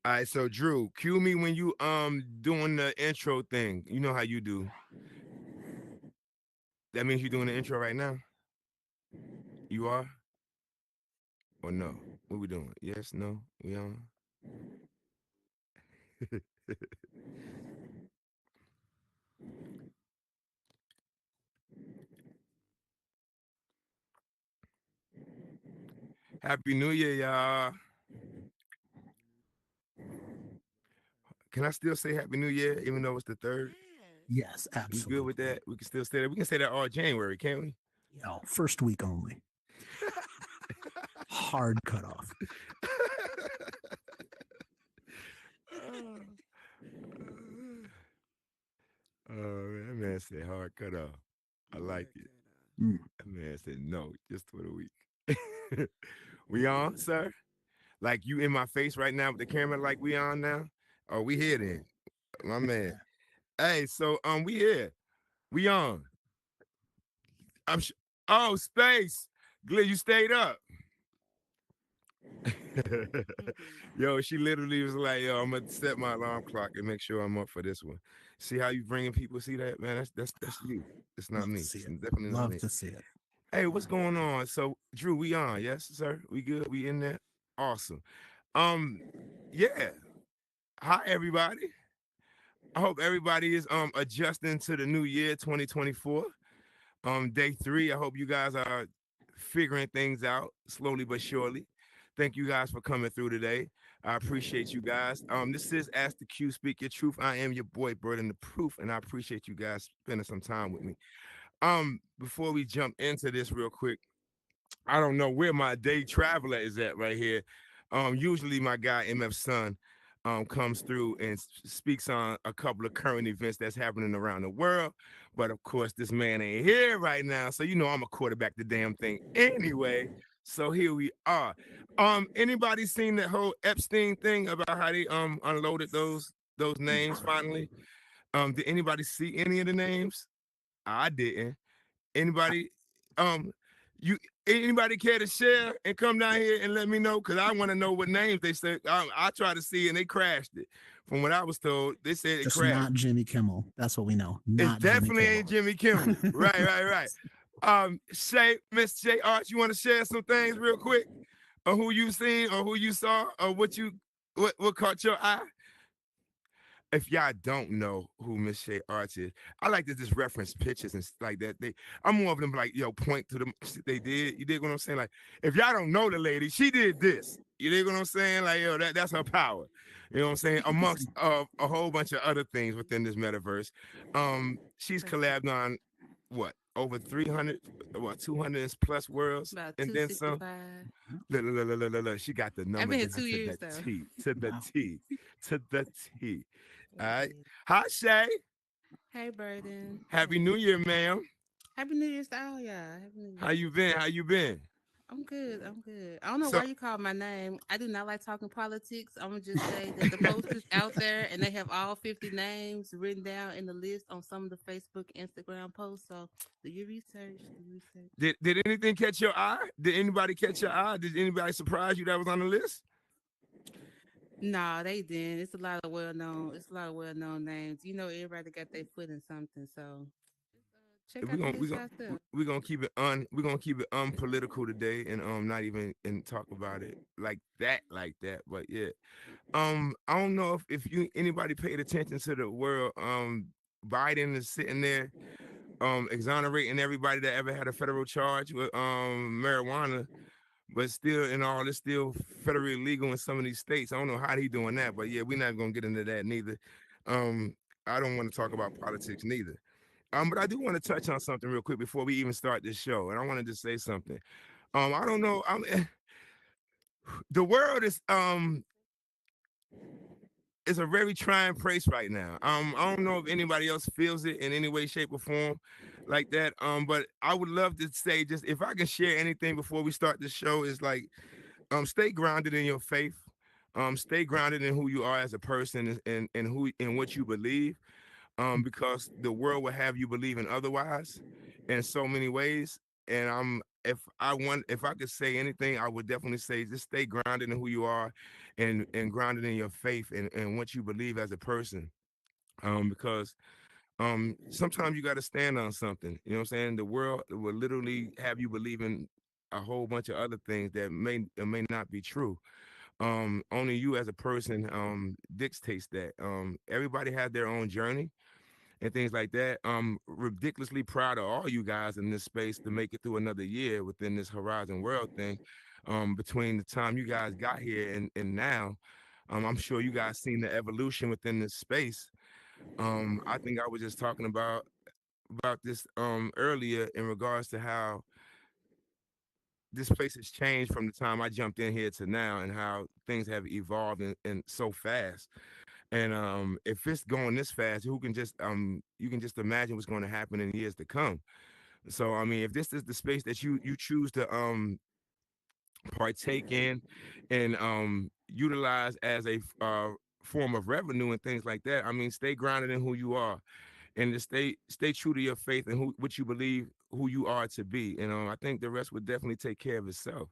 All right, so Drew, cue me when you doing the intro thing. You know how you do. That means you're doing the intro right now. You are or no? What we doing? Yes, no, we on. Happy New Year, y'all. Can I still say Happy New Year even though it's the third? Yes, We good with absolutely. that? We can still say that. We can say that all January, can't we? First week only. Hard cutoff. Oh man, that man said hard cut off. I like it. Mm. That man said no, just for the week. We on, sir? Like you in my face right now with the camera, like we on now? Oh, we here then, my man. Hey, so we here. We on. I'm. Oh, space. Glenn, you stayed up. Yo, she literally was like, "Yo, I'm gonna set my alarm clock and make sure I'm up for this one." See how you bringing people? See that, man? That's you. It's not Love to me. see It's it. definitely not Love me. to see it. Hey, what's going on? So, Drew, we on? Yes, sir. We good? We in there? Awesome. Yeah. Hi, everybody. I hope everybody is adjusting to the new year 2024. Day three. I hope you guys are figuring things out slowly but surely. Thank you guys for coming through today. I appreciate you guys. This is Ask the Q, Speak Your Truth. I am your boy, Burden the Proof, and I appreciate you guys spending some time with me. Before we jump into this real quick, I don't know where my day traveler is at right here. Usually my guy MF Sun comes through and speaks on a couple of current events that's happening around the world. But of course, this man ain't here right now, so you know I'm a quarterback the damn thing anyway. So here we are. Anybody seen that whole Epstein thing about how they unloaded those names finally? Did anybody see any of the names? I didn't. Anybody? Um, you anybody care to share and come down here and let me know? Cause I want to know what names they said. I tried to see and they crashed it. From what I was told, they said it Just crashed. not Jimmy Kimmel. That's what we know. It Not Jimmy definitely Kimmel. ain't Jimmy Kimmel. Right, right, right. Shay, Miss Shay Arch, you want to share some things real quick? Or who you seen or who you saw or what caught your eye? If y'all don't know who Miss Shay Arch is, I like to just reference pictures and like that. I'm more of them like, yo, point to the shit they did. You dig what I'm saying? Like, if y'all don't know the lady, she did this. You dig what I'm saying? Like, yo, that's her power. You know what I'm saying? Amongst a whole bunch of other things within this metaverse. She's collabed on what? Over 300, what, 200 plus worlds About and then some. 265. Look, she got the I've number been here down 2 years though. To the Wow. T, to the T. All right. Yeah. Hi, Shay. Hey, Burden. Happy New Hey. Year, ma'am. Happy New Year's to all y'all. Happy New How Year. you been? How you been? I'm good. I'm good. I don't know So, why you called my name. I do not like talking politics. I'm gonna just say that the post is out there, and they have all 50 names written down in the list on some of the Facebook, Instagram posts. So do your research. Do your research. did anything catch your eye? Did anybody catch your eye? Did anybody surprise you that was on the list? No, they didn't. It's a lot of well known. It's a lot of well known names. You know, everybody got their foot in something. So check We're out the gonna we're list gonna yourself. we're gonna keep it unpolitical today and not even and talk about it like that. But yeah, I don't know if you anybody paid attention to the world. Biden is sitting there exonerating everybody that ever had a federal charge with marijuana, but still in all it's still federally illegal in some of these states. I don't know how he doing that, but yeah, we're not gonna get into that neither. Um, I don't want to talk about politics neither. But I do want to touch on something real quick before we even start this show, and I wanted to say something. I don't know. The world is a very trying place right now. I don't know if anybody else feels it in any way, shape, or form like that. But I would love to say just if I can share anything before we start the show is like, stay grounded in your faith. Stay grounded in who you are as a person and who and what you believe. Because the world will have you believing otherwise in so many ways. And if I could say anything, I would definitely say just stay grounded in who you are, and grounded in your faith and what you believe as a person. Because sometimes you got to stand on something. You know what I'm saying? The world will literally have you believing a whole bunch of other things that may not be true. Only you as a person dictates that. Everybody has their own journey and things like that. Ridiculously proud of all you guys in this space to make it through another year within this Horizon World thing. Between the time you guys got here and now, I'm sure you guys seen the evolution within this space. I think I was just talking about this earlier in regards to how this place has changed from the time I jumped in here to now, and how things have evolved and so fast. And if it's going this fast, who can just you can just imagine what's going to happen in years to come. So I mean, if this is the space that you choose to partake in and utilize as a form of revenue and things like that, I mean, stay grounded in who you are, and to stay true to your faith and who what you believe who you are to be. And I think the rest would definitely take care of itself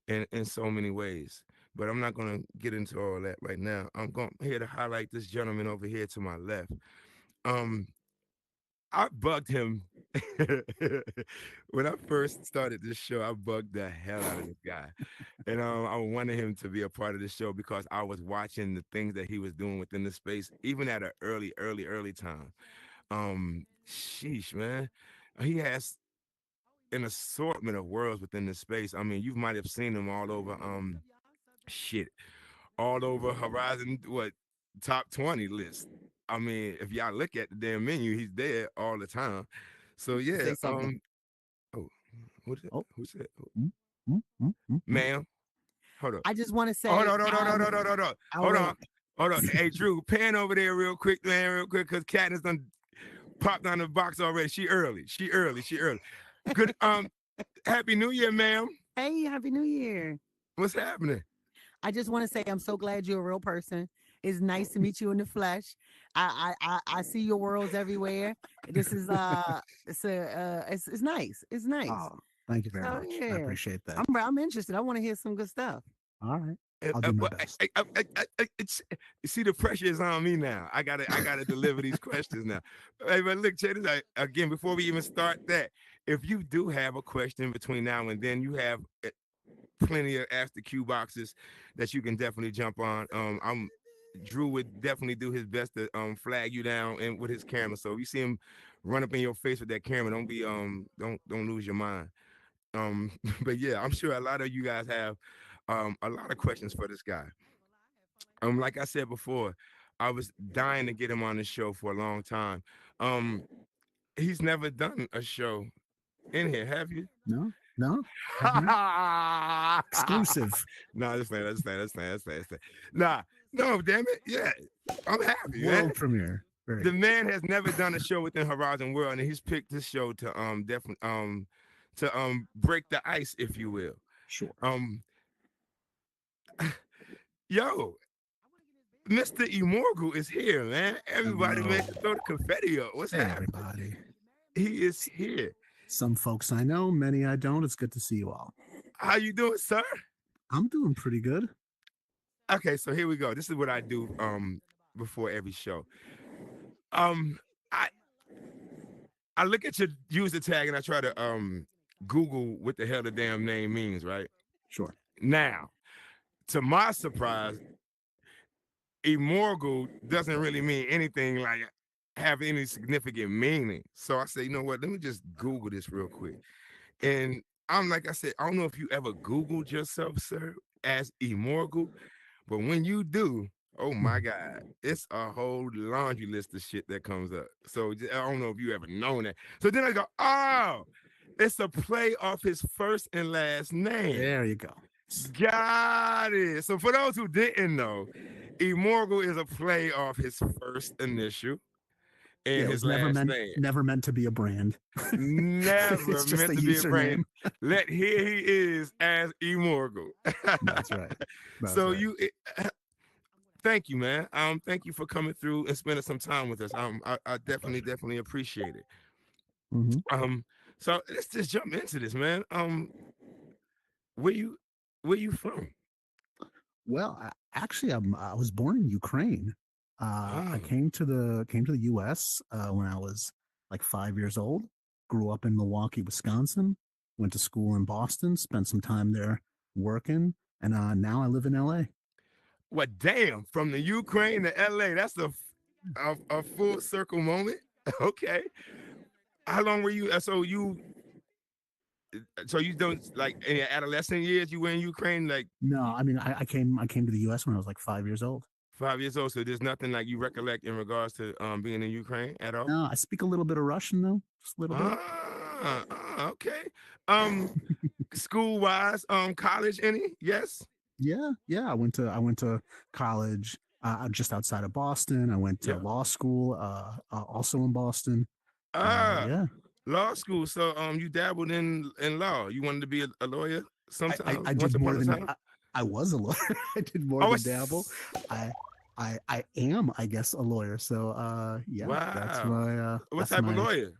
in so many ways. But I'm not going to get into all that right now. I'm going here to highlight this gentleman over here to my left. Um, I bugged him when I first started this show. I bugged the hell out of this guy, and I wanted him to be a part of the show because I was watching the things that he was doing within the space, even at an early time. Sheesh, man, he has an assortment of worlds within the space. I mean, you might have seen him all over. Shit, all over Horizon, what, top 20 list. I mean, if y'all look at the damn menu, he's there all the time. So yeah, Say something. oh, what's it? Oh. Who's that? Mm, mm, mm, mm. Ma'am, hold up. I just want to say, Hold on, hold on, hold on, hold on, hold on. I'll Hold wait. on. Hold on. Hey, Drew, pan over there real quick, man, real quick, because Katniss done popped on the box already. She early. Good. Happy New Year, ma'am. Hey, Happy New Year. What's happening? I just want to say I'm so glad you're a real person. It's nice to meet you in the flesh. I see your worlds everywhere. This is it's nice. It's nice. Oh, thank you very Oh, much. yeah. I appreciate that. I'm interested. I want to hear some good stuff. All right. I'll do my best. You see, the pressure is on me now. I gotta deliver these questions now. Hey, but look, check this out. Again, before we even start that, if you do have a question between now and then, you have plenty of Ask the Q boxes that you can definitely jump on. Drew would definitely do his best to flag you down and with his camera. So if you see him run up in your face with that camera, don't be don't lose your mind. But yeah, I'm sure a lot of you guys have a lot of questions for this guy. Like I said before, I was dying to get him on the show for a long time. He's never done a show in here, have you? No, no. Exclusive. No, that's fine. Nah, no, damn it. Yeah, I'm happy, man. World premiere. Very The man has never done a show within Horizon World, and he's picked this show to definitely break the ice, if you will. sure. Yo, Mr. Immorgal is here, man. Everybody, man, Hello. throw the confetti up. What's Hey, happening? everybody. He is here. Some folks I know, many I don't. It's good to see you all. How you doing, sir? I'm doing pretty good. Okay, so here we go. This is what I do before every show. I look at your user tag and I try to Google what the hell the damn name means, right? Sure. Now, to my surprise, Immortal doesn't really mean anything like have any significant meaning. So I say, you know what? Let me just Google this real quick. And I'm like I said, I don't know if you ever Googled yourself, sir, as Immortal, but when you do, oh my God, it's a whole laundry list of shit that comes up. So I don't know if you ever known that. So then I go, oh, it's a play off his first and last name. There you go. Got it. So for those who didn't know, Immortal is a play off his first initial and Yeah, it his was last name. never meant to be a brand. Never It's just meant a to be a brand. username. Let here he is as Immortal. That's right. That's So right. you thank you, man. Thank you for coming through and spending some time with us. I definitely appreciate it. Mhm. So let's just jump into this, man. Where you where you from? Well, actually, I was born in Ukraine. I Oh, came to the U.S. When I was like 5 years old. Grew up in Milwaukee, Wisconsin. Went to school in Boston. Spent some time there working, and now I live in L.A. what? Damn! From the Ukraine to LA. That's a full circle moment. Okay. How long were you? So you don't like in your adolescent years you were in Ukraine like No, I mean I came to the U.S. when I was like 5 years old. 5 years old. So there's nothing like you recollect in regards to being in Ukraine at all. No, I speak a little bit of Russian though, just a little bit. Okay. Um, school wise, college any? Yes. Yeah, yeah. I went to college just outside of Boston. I went to Yeah. law school, also in Boston. Ah, Yeah, law school. So you dabbled in law. You wanted to be a lawyer sometime I once did upon more a than time. I was a lawyer. I did more Oh, than dabble. it's I I am, I guess, a lawyer. So yeah, wow. What that's type of my lawyer?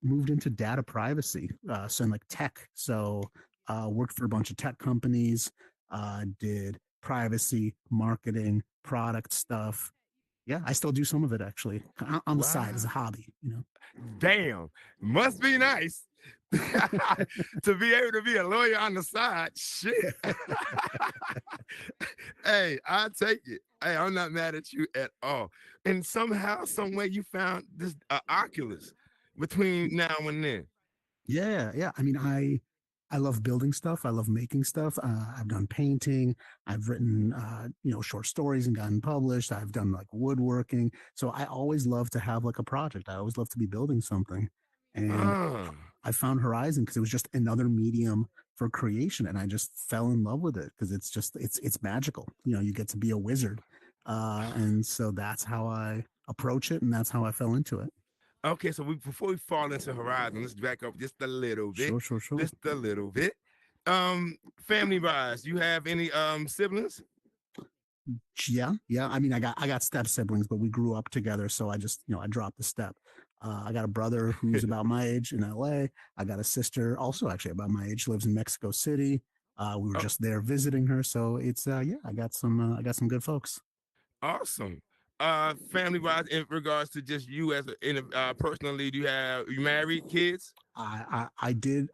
moved into data privacy. So in like tech. So worked for a bunch of tech companies. Did privacy, marketing, product stuff. Yeah, I still do some of it actually on the side as a Wow. hobby. Damn. Must be nice to be able to be a lawyer on the side. Shit. Hey, I take it. Hey, I'm not mad at you at all. And somehow, some way, you found this Oculus between now and then. Yeah, yeah. I mean, I love building stuff. I love making stuff. I've done painting. I've written short stories and gotten published. I've done like woodworking. So I always love to have like a project. I always love to be building something. And Ah, I found Horizon because it was just another medium for creation, and I just fell in love with it because it's magical. You get to be a wizard, and so that's how I approach it, and that's how I fell into it. okay. So before we fall into Horizon, let's back up just a little bit. Sure, sure, sure. Just a little bit. Family wise, you have any siblings? Yeah, yeah. I mean, I got step siblings, but we grew up together, so I just I dropped the step. I got a brother who's about my age in LA. I got a sister also actually about my age, lives in Mexico City. We were Oh, just there visiting her, so it's yeah. I got some good folks. awesome. Family wise, in regards to just you as personally, do you married, kids? I did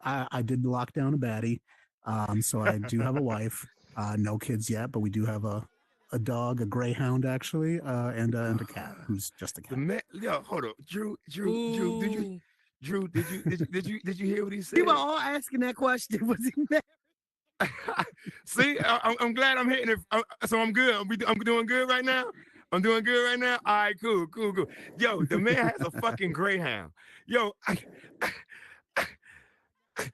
lock down a baddie, so I do have a wife. No kids yet, but we do have a dog, a greyhound actually, and a cat who's just a The cat. man, yo, hold up, Drew, Ooh. did you hear what he We were said? all asking that question. Was he mad? See, I'm glad I'm hitting it. So I'm good. I'm doing good right now. I'm doing good right now. All right, cool. Yo, the man has a fucking greyhound. Yo, the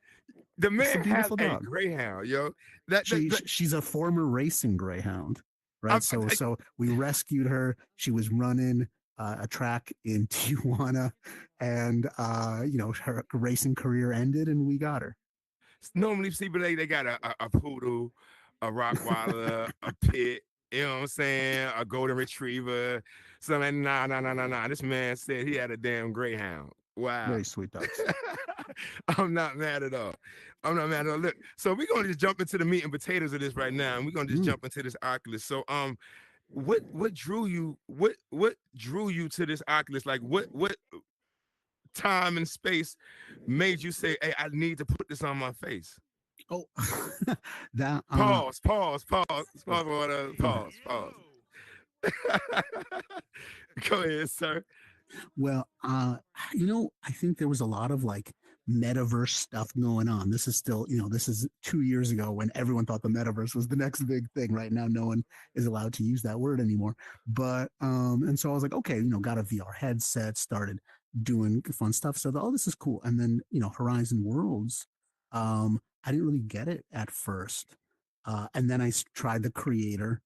It's a man has beautiful a dog. greyhound. Yo, that, that, that She's a former racing greyhound, I, right? So we rescued her. She was running a track in Tijuana, and her racing career ended, and we got her. normally people they got a poodle, a Rottweiler, a pit. You know what I'm saying? A golden retriever. So like, nah. This man said he had a damn greyhound. Wow. Very sweet dogs. I'm not mad at all. I'm not mad at all. Look, so we're gonna just jump into the meat and potatoes of this right now, and we're gonna just Mm. jump into this Oculus. So what drew you what drew you to this Oculus? Like what time and space made you say, hey, I need to put this on my face? Oh, that go ahead. Pause. Go ahead, sir. Well, I think there was a lot of like metaverse stuff going on. This is still, this is 2 years ago when everyone thought the metaverse was the next big thing. Right now, no one is allowed to use that word anymore. But and so I was like, okay, got a VR headset, started doing fun stuff. So oh, this is cool. And then Horizon Worlds, I didn't really get it at first, and then I tried the creator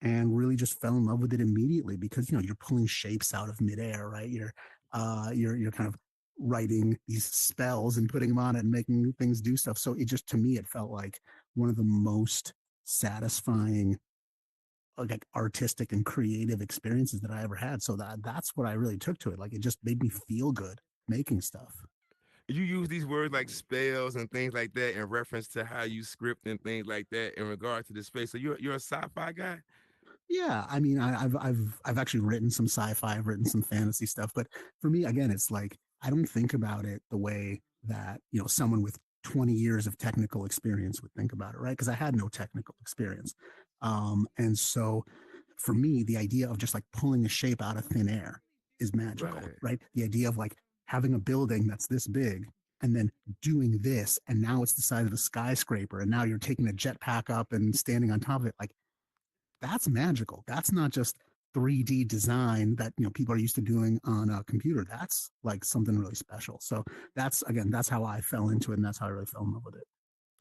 and really just fell in love with it immediately because you're pulling shapes out of midair, right? You're kind of writing these spells and putting them on it and making things do stuff. So it just to me it felt like one of the most satisfying like artistic and creative experiences that I ever had. So that's what I really took to it. Like it just made me feel good making stuff. you use these words like spells and things like that in reference to how you script and things like that in regard to the space. So you're a sci-fi guy? Yeah, I mean, I've actually written some sci-fi, I've written some fantasy stuff, but for me, again, it's like I don't think about it the way that someone with 20 years of technical experience would think about it, right? Because I had no technical experience, and so for me, the idea of just like pulling a shape out of thin air is magical, Right. right? The idea of like having a building that's this big and then doing this, and now it's the size of a skyscraper, and now you're taking a jetpack up and standing on top of it, like that's magical. That's not just 3D design that people are used to doing on a computer. That's like something really special. So that's how I fell into it, and that's how I really fell in love with it.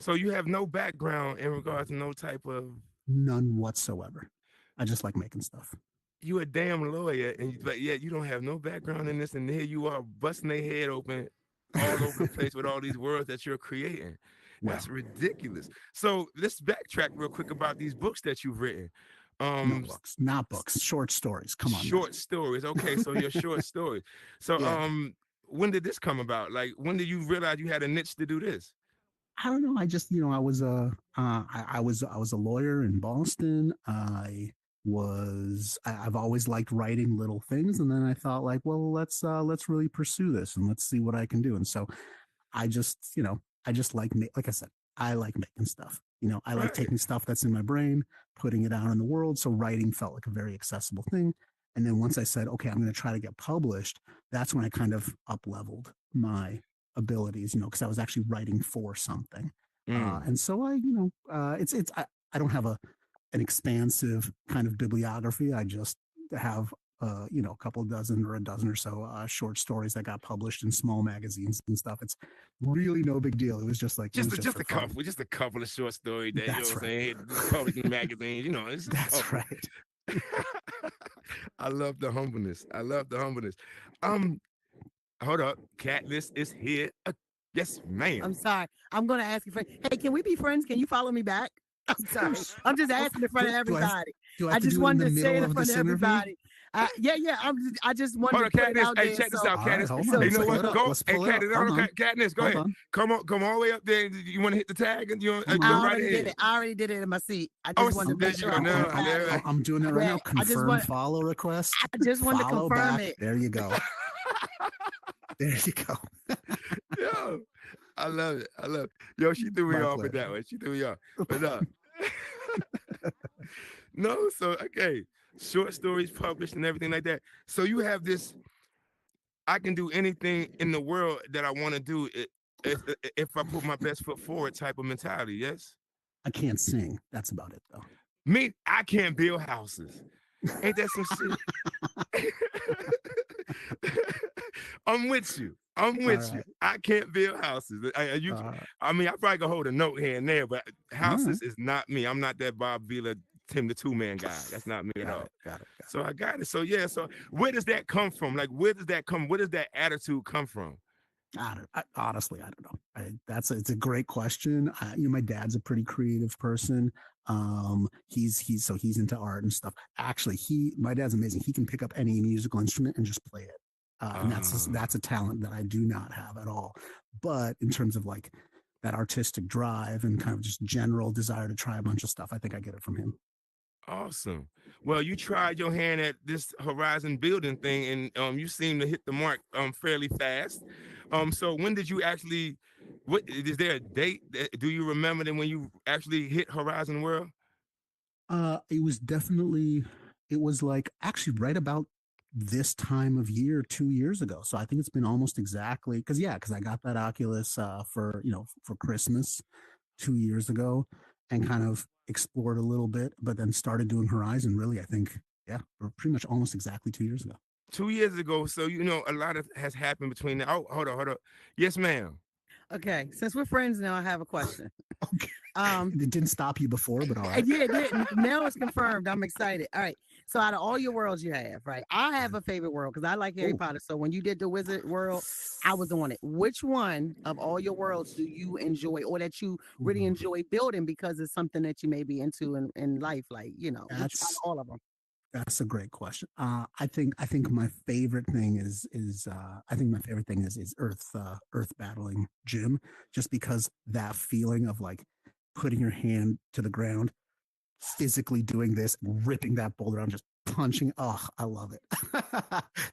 So you have no background in regards to no type of. None whatsoever. I just like making stuff. You a damn lawyer, but yet you don't have no background in this, and here you are busting their head open all over the place with all these words that you're creating. That's ridiculous. So let's backtrack real quick about these books that you've written. No books, not books, short stories. Come on, short stories. Okay, so your short stories. So Yeah. when did this come about? Like, when did you realize you had a niche to do this? I don't know. I just, I was I was a lawyer in Boston. I've always liked writing little things, and then I thought like, well, let's really pursue this and let's see what I can do. And so I just, I just like I said, I like making stuff. I like Right. taking stuff that's in my brain, putting it out in the world. So writing felt like a very accessible thing. And then once I said, okay, I'm going to try to get published, that's when I kind of up leveled my abilities, because I was actually writing for something. And so I don't have an expansive kind of bibliography. I just have a couple dozen or a dozen or so short stories that got published in small magazines and stuff. It's really no big deal. It was just like just just a couple, just a couple of short stories that That's you know what right. I'm saying, published in magazines. It's That's couple. right. I love the humbleness. I love the humbleness. Hold up, Catalyst is here. Yes, ma'am. I'm sorry. I'm going to ask you, hey, can we be friends? Can you follow me back? I'm sorry. I'm just asking in front of everybody. Do I have to just do it in wanted the to say it middle in of front this of interview? everybody. Yeah. I just wanted Hold on, to put it Katniss. out Hey, there. check this so- out, All right, Katniss. hold Hey, on. you know Let's what? pull it up. Go. Let's Hey, pull it up. Katniss, Hold on. Katniss, go Hold ahead. on. Come all the way up there. You want to hit the tag? And you Come go on. right ahead. I already did it in my seat. I Oh, just wanted to there make you sure go. I Now, got it. I'm doing it right Yeah, now. I just Confirm want- follow request. I just wanted to Follow confirm back. it. There you go. There you go. Yo, I love it. I love it. Yo, she threw me My off with that pleasure. one. She threw me off. But no. No, so okay. Short stories published and everything like that. So you have this, I can do anything in the world that I want to do if I put my best foot forward type of mentality, yes? I can't sing. That's about it, though. Me, I can't build houses. Ain't that some shit? I'm with you. I'm with you. right. I can't build houses. I mean, I probably could hold a note here and there, but houses is not me. I'm not that Bob Vila, Tim the Two-Man guy. That's not me at all. Got it. So I got it. So yeah. So where does that come from? Like, where does that come? Where does that attitude come from? Honestly, I don't know. It's a great question. My dad's a pretty creative person. He's into art and stuff. Actually, my dad's amazing. He can pick up any musical instrument and just play it. And that's a talent that I do not have at all. But in terms of like that artistic drive and kind of just general desire to try a bunch of stuff, I think I get it from him. Awesome. Well, you tried your hand at this Horizon building thing, and you seem to hit the mark fairly fast. So when did you actually? What is there a date? Do you remember then when you actually hit Horizon World? It was like actually right about this time of year 2 years ago. So I think it's been almost exactly because I got that Oculus for Christmas 2 years ago and kind of explored a little bit, but then started doing Horizon really, I think, pretty much almost exactly 2 years ago. 2 years ago. So a lot of has happened between now. Oh, hold on. Yes, ma'am. Okay, since we're friends now, I have a question. Okay. It didn't stop you before, but all right. Yeah, it didn't. Now it's confirmed. I'm excited. All right. So out of all your worlds you have, right? I have a favorite world because I like Harry Potter. So when you did the Wizard world, I was on it. Which one of all your worlds do you enjoy or that you really enjoy building because it's something that you may be into in life? Like, which, That's all of them. That's a great question. I think my favorite thing is I think my favorite thing is Earth battling Jim, just because that feeling of like putting your hand to the ground, physically doing this, ripping that boulder, I'm just punching. Oh, I love it.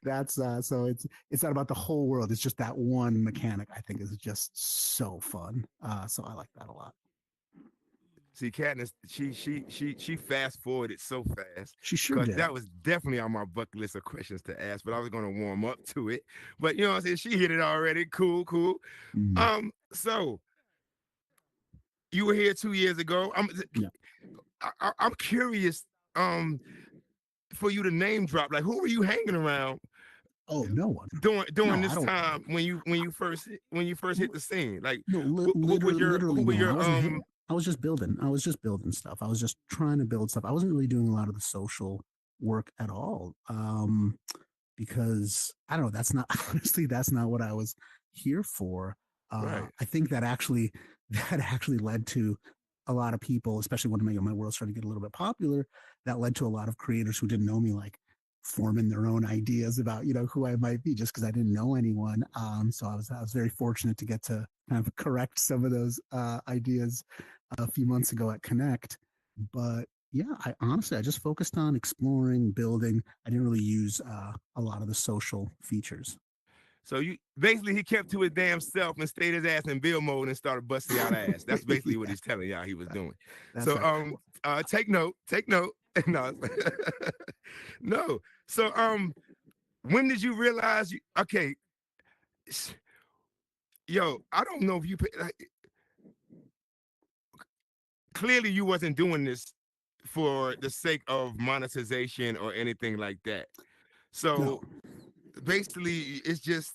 That's so it's not about the whole world. It's just that one mechanic. I think is just so fun. So I like that a lot. See, Katniss, she fast forwarded so fast She sure because did. that was definitely on my bucket list of questions to ask, but I was gonna warm up to it. But you know what I'm saying? She hit it already. Cool, cool. Mm, So you were here 2 years ago. yeah. I'm curious, um, for you to name drop. Like, who were you hanging around Oh, no one. during No, I this don't. time when you first hit the scene? Like, No, what was who literally were no one. I your wasn't hit. I was just building. I was just building stuff. I was just trying to build stuff. I wasn't really doing a lot of the social work at all. Because I don't know. That's not honestly. That's not what I was here for. right? I think that actually that actually led to a lot of people, especially when my world started to get a little bit popular. That led to a lot of creators who didn't know me, like forming their own ideas about who I might be, just because I didn't know anyone. So I was very fortunate to get to kind of correct some of those ideas a few months ago at Connect. But yeah, I honestly I just focused on exploring, building. I didn't really use a lot of the social features. So you basically he kept to his damn self and stayed his ass in build mode and started busting y'all ass. That's basically what Yeah, he's telling y'all he was doing. that's So right. take note, take note. No, no. So when did you realize you okay, yo, I don't know if you like, clearly you wasn't doing this for the sake of monetization or anything like that. No, So basically it's just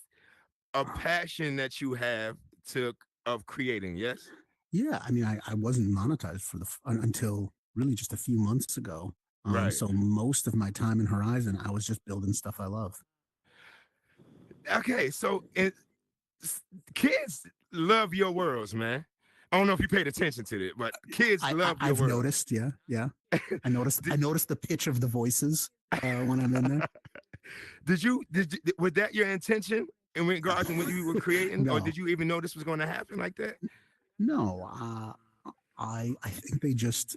a passion that you have to of creating, yes? yeah, I mean, I wasn't monetized for until really just a few months ago. Right. So most of my time in Horizon, I was just building stuff I love. Okay, so s- kids love your worlds, man. I don't know if you paid attention to it, but kids love your I've worlds. noticed, yeah, yeah. I noticed Did, I noticed the pitch of the voices when I'm in there. was that your intention in regards to what you were creating, or No, did you even know this was going to happen like that? no. I think they just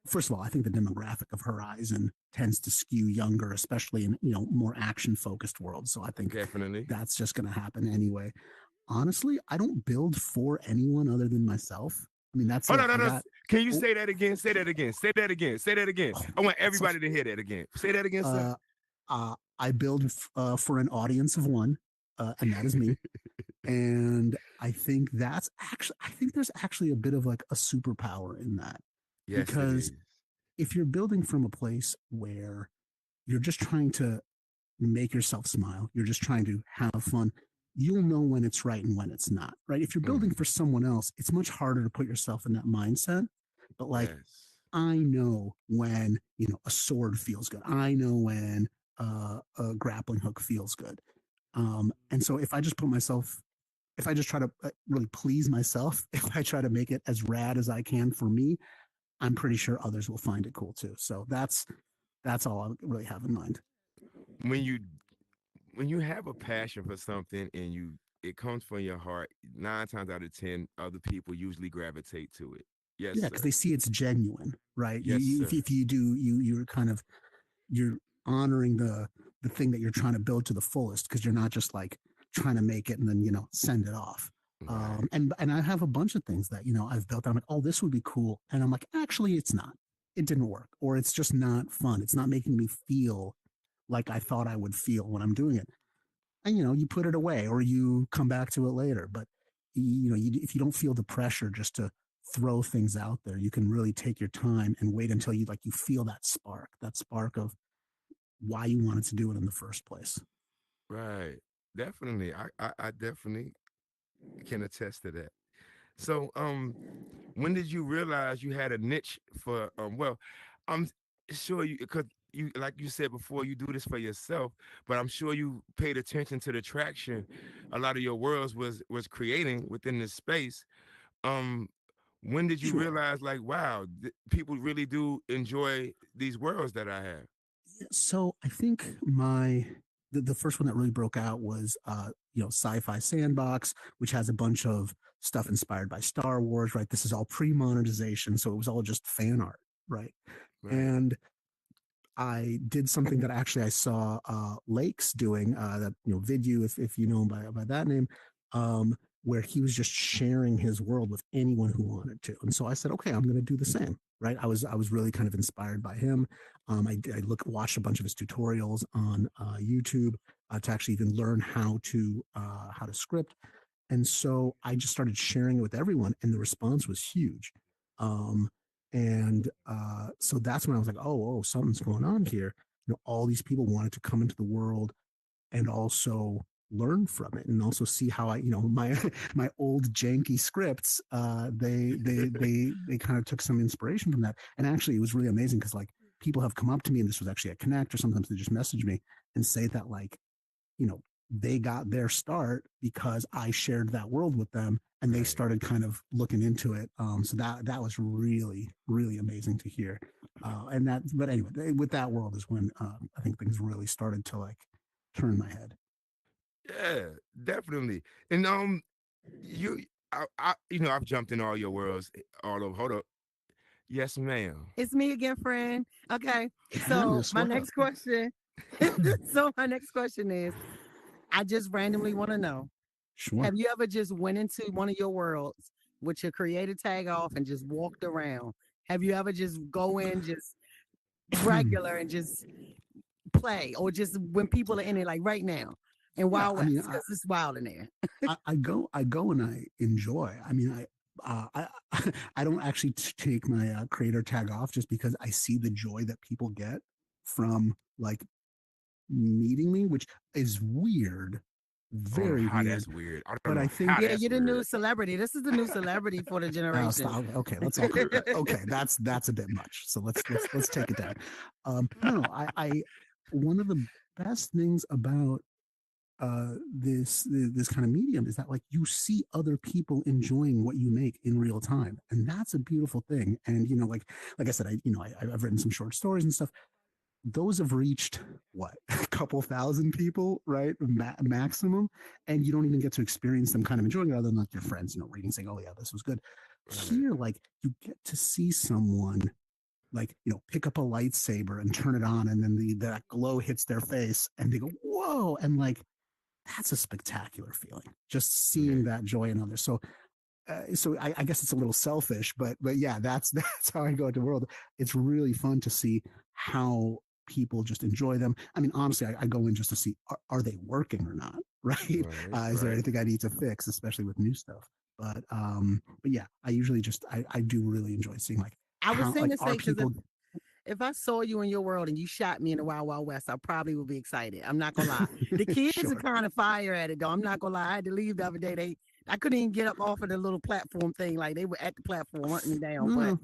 first of all, I think the demographic of Horizon tends to skew younger, especially in more action focused worlds. So I think Definitely. that's just going to happen anyway. Honestly, I don't build for anyone other than myself. I mean, that's Hold it. on, no, I no. got Can you oh, say that again? Say that again. Say that again. Say that again. oh I want that's so everybody to hear that again. Say that again, sir. uh, I build for an audience of one, and that is me. And I think there's actually a bit of like a superpower in that, Yes, it because is. if you're building from a place where you're just trying to make yourself smile, you're just trying to have fun, you'll know when it's right and when it's not, right? If you're building Mm, for someone else, it's much harder to put yourself in that mindset. But like, yes. I know when, a sword feels good. I know when a grappling hook feels good. And so if I just try to really please myself, if I try to make it as rad as I can for me, I'm pretty sure others will find it cool too. So that's all I really have in mind. When you when you have a passion for something and it comes from your heart, 9 times out of 10, other people usually gravitate to it. Yes, Yeah, because sir. they see it's genuine, right? Yes, sir. If you do, you're kind of you're honoring the thing that you're trying to build to the fullest, because you're not just like trying to make it and then send it off. Right. And I have a bunch of things that I've built. I'm like, oh, this would be cool, and I'm like, actually, it's not. It didn't work, or it's just not fun. It's not making me feel like I thought I would feel when I'm doing it. And you put it away, or you come back to it later. But if you don't feel the pressure just to throw things out there, you can really take your time and wait until you feel that spark of why you wanted to do it in the first place. Right. Definitely. I definitely can attest to that. So, when did you realize you had a niche for well, I'm sure you because you like you said before, you do this for yourself, but I'm sure you paid attention to the traction a lot of your worlds was creating within this space. Um, when did you Sure. realize like, wow, people really do enjoy these worlds that I have? So I think the first one that really broke out was Sci-Fi Sandbox, which has a bunch of stuff inspired by Star Wars, right? This is all pre-monetization, so it was all just fan art, right? Right. And I did something that actually I saw Lakes doing, that Vidu, if you know him by that name, where he was just sharing his world with anyone who wanted to. And so I said, okay, I'm going to do the same. Right. I was really kind of inspired by him. I watched a bunch of his tutorials on YouTube to actually even learn how to script. And so I just started sharing it with everyone, and the response was huge. Um, and so that's when I was like, oh, something's going on here. All these people wanted to come into the world and also learn from it, and also see how my my old janky scripts, they kind of took some inspiration from that. And actually, it was really amazing because like people have come up to me, and this was actually at Connect, or sometimes they just message me and say that like, you know, they got their start because I shared that world with them, and they started kind of looking into it. So that was really, really amazing to hear. But anyway, with that world is when I think things really started to like turn my head. Yeah, definitely. And you, I've jumped in all your worlds all over. Hold up. Yes, ma'am. It's me again, friend. Okay. So Candace, my what up? next question. So my next question is, I just randomly want to know: Sure. have you ever just went into one of your worlds with your creator tag off and just walked around? Have you ever just go in just regular and just play, or just when people are in it, like right now in Yeah, Wild I West, mean, because it's wild in there? I go and I enjoy. I mean, I don't actually take my creator tag off just because I see the joy that people get from like meeting me, which is weird, I don't know very how weird. that's weird. I don't But know I how think Yeah, that's you're the new weird. celebrity. This is the new celebrity for the generation. stop. Okay, let's all okay. That's a bit much. So let's take it down. No, I one of the best things about this kind of medium is that like you see other people enjoying what you make in real time, and that's a beautiful thing. And like I said, I've written some short stories and stuff. Those have reached what a couple thousand people, right? Maximum, and you don't even get to experience them kind of enjoying it other than like your friends, reading, saying, oh yeah, this was good. Right. Here, like you get to see someone like pick up a lightsaber and turn it on, and then that glow hits their face and they go whoa, and like that's a spectacular feeling, just Yeah. seeing that joy in others. So I guess it's a little selfish, but yeah, that's how I go into the world. It's really fun to see how people just enjoy them. I mean, honestly, I go in just to see are they working or not, right? Right. Is there Right. anything I need to fix, especially with new stuff? But yeah, I usually just I do really enjoy seeing like I was how saying like to say, are because people. if I saw you in your world and you shot me in the Wild Wild West, I probably would be excited. I'm not gonna lie. The kids are Sure. kind of fire at it though. I'm not gonna lie. I had to leave the other day. I couldn't even get up off of the little platform thing. Like they were at the platform hunting me down. But Well,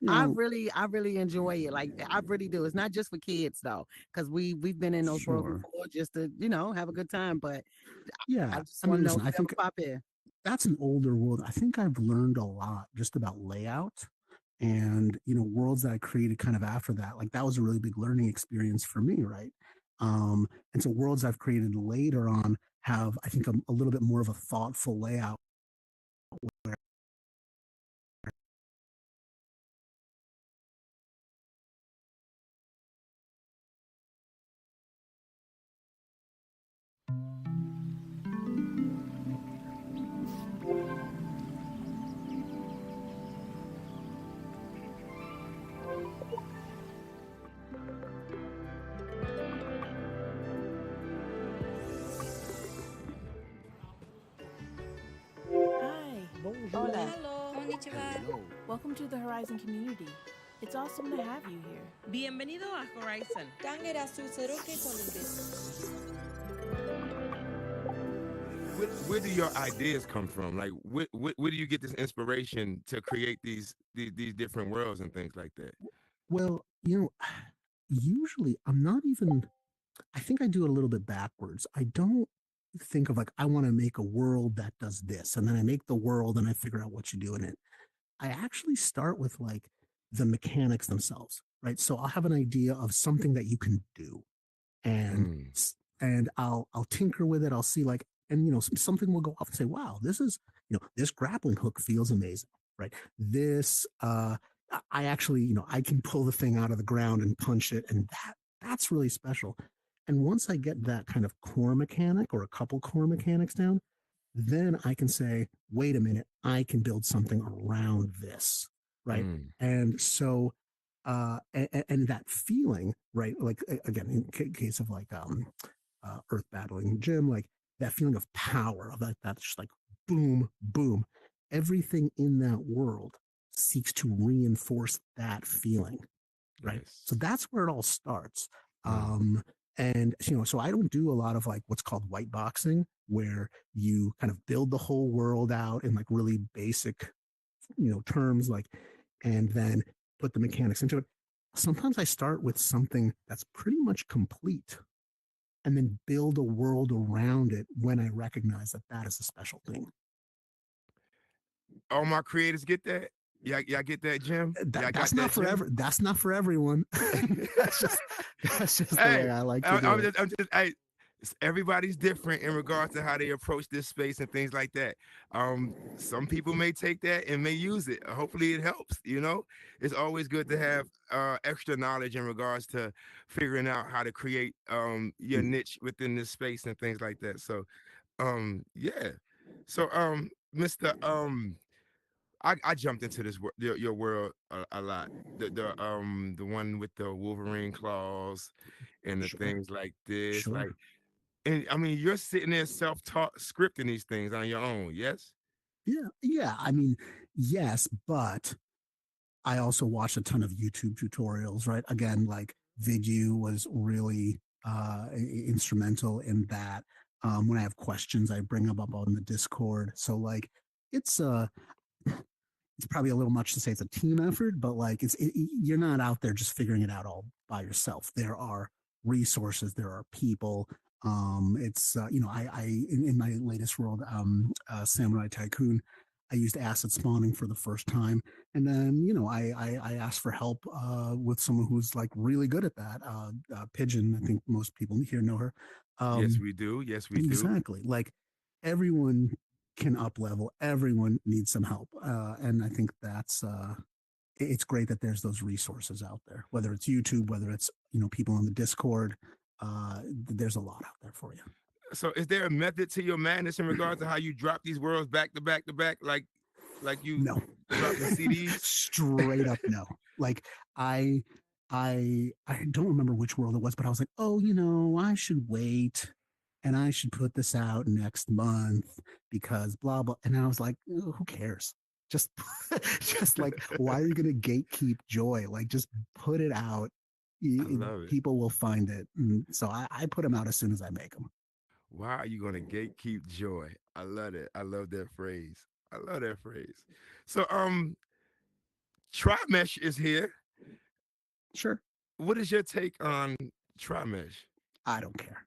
you I know, really enjoy it. Like I really do. It's not just for kids though, because we've been in those worlds sure. before just to have a good time. But I Yeah. just I want mean, to know listen, if I you ever think pop in. that's an older world. I think I've learned a lot just about layout, and worlds that I created kind of after that. Like that was a really big learning experience for me, right? And so worlds I've created later on have, I think, a little bit more of a thoughtful layout. Hi. Hola. Hello. Konnichiwa. Welcome to the Horizon community. It's awesome to have you here. Bienvenido a Horizon. Kangera suseroke konibes. Where do your ideas come from? Like, where do you get this inspiration to create these different worlds and things like that? Well, usually I'm not even, I think I do it a little bit backwards. I don't think of like, I want to make a world that does this, and then I make the world and I figure out what you do in it. I actually start with like the mechanics themselves, right? So I'll have an idea of something that you can do, and Mm, and I'll tinker with it. I'll see like, and something will go off and say, wow, this is, this grappling hook feels amazing, right? This I actually, I can pull the thing out of the ground and punch it, and that's really special. And once I get that kind of core mechanic or a couple core mechanics down, then I can say, wait a minute, I can build something around this, right? mm, And so, and that feeling, right? Like again, in case of like Earth battling Jim, like that feeling of power of that's just like boom, boom. Everything in that world seeks to reinforce that feeling, right? So yes. that's where it all starts. Mm, And so I don't do a lot of like what's called white boxing, where you kind of build the whole world out in like really basic, terms, like, and then put the mechanics into it. Sometimes I start with something that's pretty much complete and then build a world around it when I recognize that that is a special thing. all my creators get that. Y'all get that, Jim? Y'all That's got not that, for Jim? that's not for everyone. that's just that's just the way Hey, I like to do it. hey, everybody's different in regards to how they approach this space and things like that. Some people may take that and may use it. Hopefully, it helps. It's always good to have extra knowledge in regards to figuring out how to create your Mm. niche within this space and things like that. So, yeah. So, Mister, I jumped into your world a lot. The one with the Wolverine claws and the Sure, things like this. sure. Like, and I mean, you're sitting there self-taught scripting these things on your own. Yes. Yeah, yeah. I mean, yes, but I also watched a ton of YouTube tutorials, right? Again, like VidU was really instrumental in that. When I have questions, I bring them up on the Discord. So like, it's it's probably a little much to say it's a team effort, but like you're not out there just figuring it out all by yourself. There are resources, there are people. It's I in my latest world, Samurai Tycoon, I used acid spawning for the first time, and then I asked for help with someone who's like really good at that. Pigeon, I think most people here know her. Yes, Um, we do. Yes, we do. exactly, like everyone can up level. Everyone needs some help, and I think that's it's great that there's those resources out there. Whether it's YouTube, whether it's people on the Discord, there's a lot out there for you. So, is there a method to your madness in regards to how you drop these worlds back to back to back, like you No, dropping CDs? straight up no. Like I, I don't remember which world it was, but I was like, oh, I should wait and I should put this out next month because blah blah. And I was like, who cares? Just, just like, why are you going to gatekeep joy? Like, just put it out. I love it. People will find it. And so I put them out as soon as I make them. Why are you gonna gatekeep joy? I love it. I love that phrase. I love that phrase. So, Trimesh is here. Sure, What is your take on Trimesh? I don't care.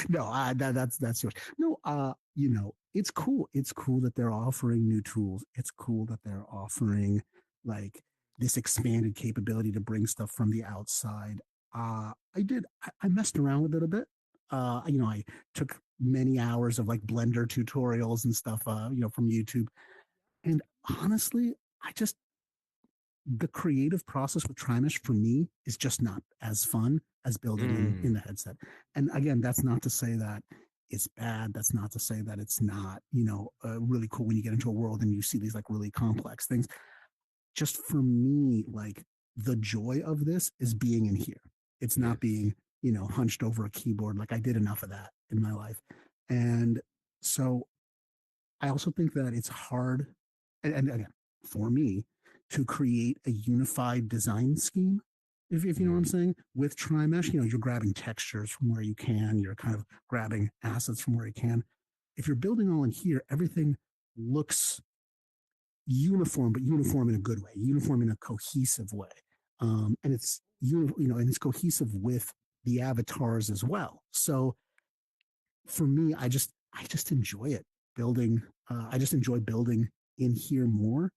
No, that's yours. No, it's cool. It's cool that they're offering new tools. It's cool that they're offering like this expanded capability to bring stuff from the outside. I messed around with it a bit. I took many hours of like Blender tutorials and stuff, from YouTube. And honestly, I just the creative process with Trimesh for me is just not as fun as building in Mm, the headset. And again, that's not to say that it's bad. That's not to say that it's not, really cool when you get into a world and you see these like really complex things. Just for me, like the joy of this is being in here. It's not yes. being, hunched over a keyboard. Like I did enough of that in my life. And so I also think that it's hard, and again, for me, to create a unified design scheme. If you know what I'm Mm, saying, with Trimesh, you're grabbing textures from where you can, you're kind of grabbing assets from where you can. If you're building all in here, everything looks uniform, but uniform in a good way, uniform in a cohesive way, and and it's cohesive with the avatars as well. So for me, I just enjoy it building. I just enjoy building in here more.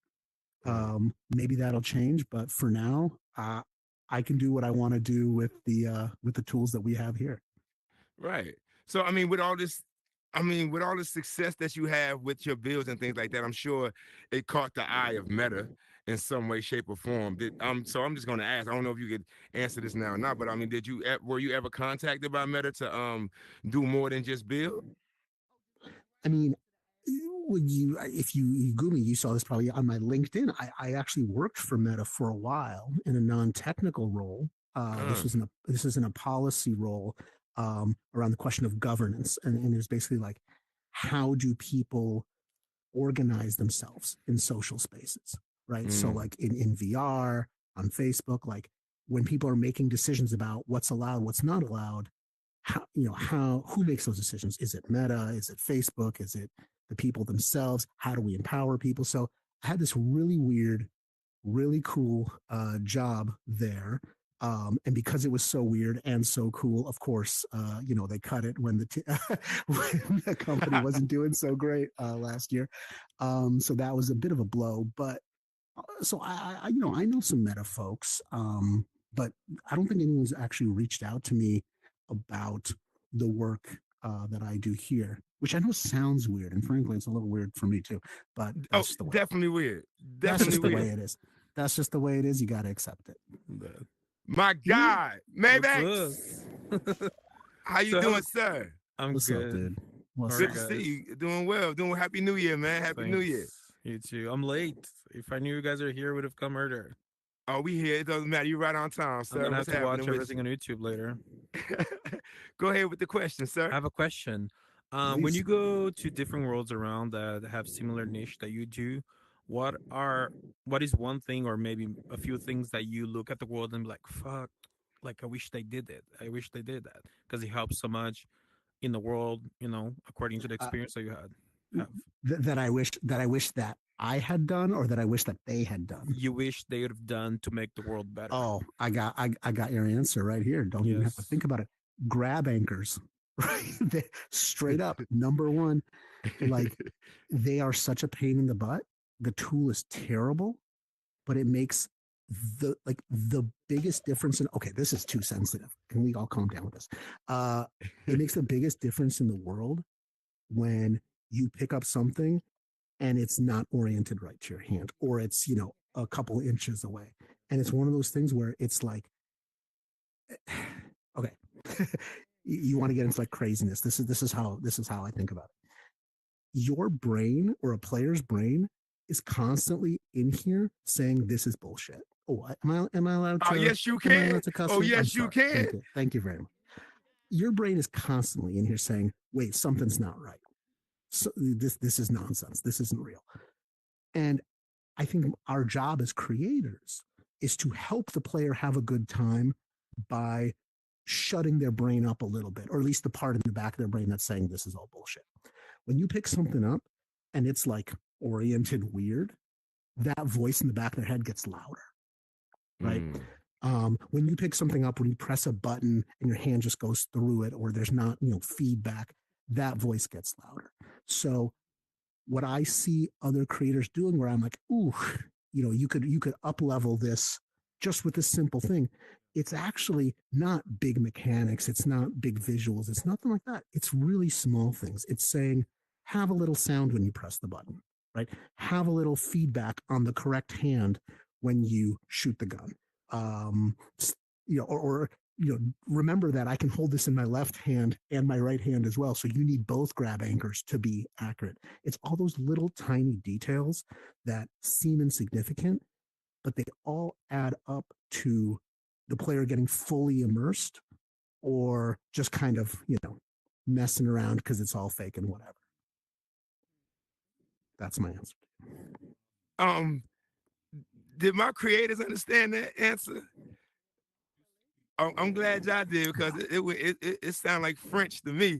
Maybe that'll change, but for now, I can do what I want to do with the tools that we have here. Right. So I mean, with all this, I mean, with all the success that you have with your builds and things like that, I'm sure it caught the eye of Meta in some way, shape, or form. So I'm just going to ask. I don't know if you could answer this now or not, but I mean, were you ever contacted by Meta to do more than just build? I mean, when if you Google me, you saw this probably on my LinkedIn. I actually worked for Meta for a while in a non-technical role. This is in a policy role around the question of governance, and there's basically like, how do people organize themselves in social spaces, right? So like in VR, on Facebook, like when people are making decisions about what's allowed, what's not allowed, who makes those decisions? Is it Meta? Is it Facebook? Is it the people themselves? How do we empower people? So I had this really weird, really cool job there. And because it was so weird and so cool, of course, they cut it when when the company wasn't doing so great last year. So that was a bit of a blow. But so I know some Meta folks, but I don't think anyone's actually reached out to me about the work that I do here, which I know sounds weird, and frankly, it's a little weird for me too. But that's just the way. Definitely weird. That's just the Definitely way weird. it is. That's just the way it is. You got to accept it. My God, What's Maybanks, how you doing, sir? I'm What's good. up, dude? What's Good up? to see you. Doing well. Doing Happy New Year, man. Happy New Year. Thanks. You too. I'm late. If I knew you guys are here, would have come earlier. Oh, we here. It doesn't matter. You're right on time, sir. I'm gonna What's have to watch happening with everything on YouTube later. you? Go ahead with the question, sir. I have a question. When Please. you go to different worlds around that have similar niche that you do, what is one thing or maybe a few things that you look at the world and be like, fuck, like I wish they did it. I wish they did that because it helps so much in the world, according to the experience that you have. That I wish that I had done, or that I wish that they had done. You wish they would have done to make the world better. Oh, I got your answer right here. Don't even have to Yes. think about it. Grab anchors, right? Straight up, number one. Like, they are such a pain in the butt. The tool is terrible, but it makes the biggest difference in. Okay, this is too sensitive. Can we all calm down with this? It makes the biggest difference in the world when you pick up something and it's not oriented right to your hand, or it's a couple inches away, and it's one of those things where it's like, okay, you want to get into like craziness. This is how I think about it. Your brain, or a player's brain, is constantly in here saying this is bullshit. Oh, am I allowed to? Oh, yes, you am I allowed can. to cuss Oh, here? I'm yes, you sorry. can. Thank you very much. Your brain is constantly in here saying, wait, something's not right. So this is nonsense. This isn't real. And I think our job as creators is to help the player have a good time by shutting their brain up a little bit, or at least the part in the back of their brain that's saying this is all bullshit. When you pick something up and it's like oriented weird, that voice in the back of their head gets louder, right? When you pick something up, when you press a button and your hand just goes through it, or there's not feedback, that voice gets louder. So what I see other creators doing, where I'm like, ooh, you could up level this just with this simple thing. It's actually not big mechanics. It's not big visuals. It's nothing like that. It's really small things. It's saying, have a little sound when you press the button, right? Have a little feedback on the correct hand when you shoot the gun. Remember that I can hold this in my left hand and my right hand as well. So you need both grab anchors to be accurate. It's all those little tiny details that seem insignificant, but they all add up to the player getting fully immersed, or just kind of, messing around because it's all fake and whatever. That's my answer. Did my creators understand that answer? I'm glad y'all did, because it sounded like French to me.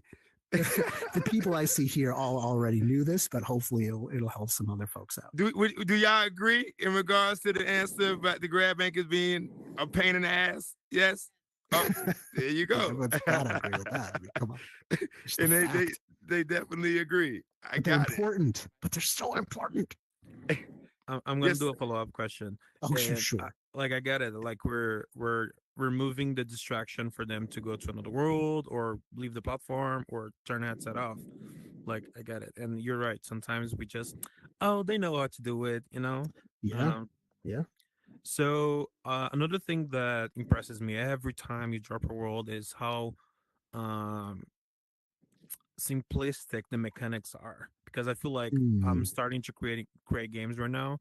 The people I see here all already knew this, but hopefully it'll help some other folks out. Do y'all agree in regards to the answer about the grab anchors being a pain in the ass? Yes. Oh, there you go. Everyone's gotta agree with that. I mean, come on. It's the And fact. they definitely agree. They're important, but they're so important. I'm gonna Yes, do a follow up question, Oh, sure, and sure. like I get it. Like we're removing the distraction for them to go to another world or leave the platform or turn the headset off. Like I get it, and you're right. Sometimes we just, oh, they know how to do it, you know. Yeah, Um, yeah. so another thing that impresses me every time you drop a world is how um simplistic the mechanics are. Because I feel like I'm Mm, starting to create games right now,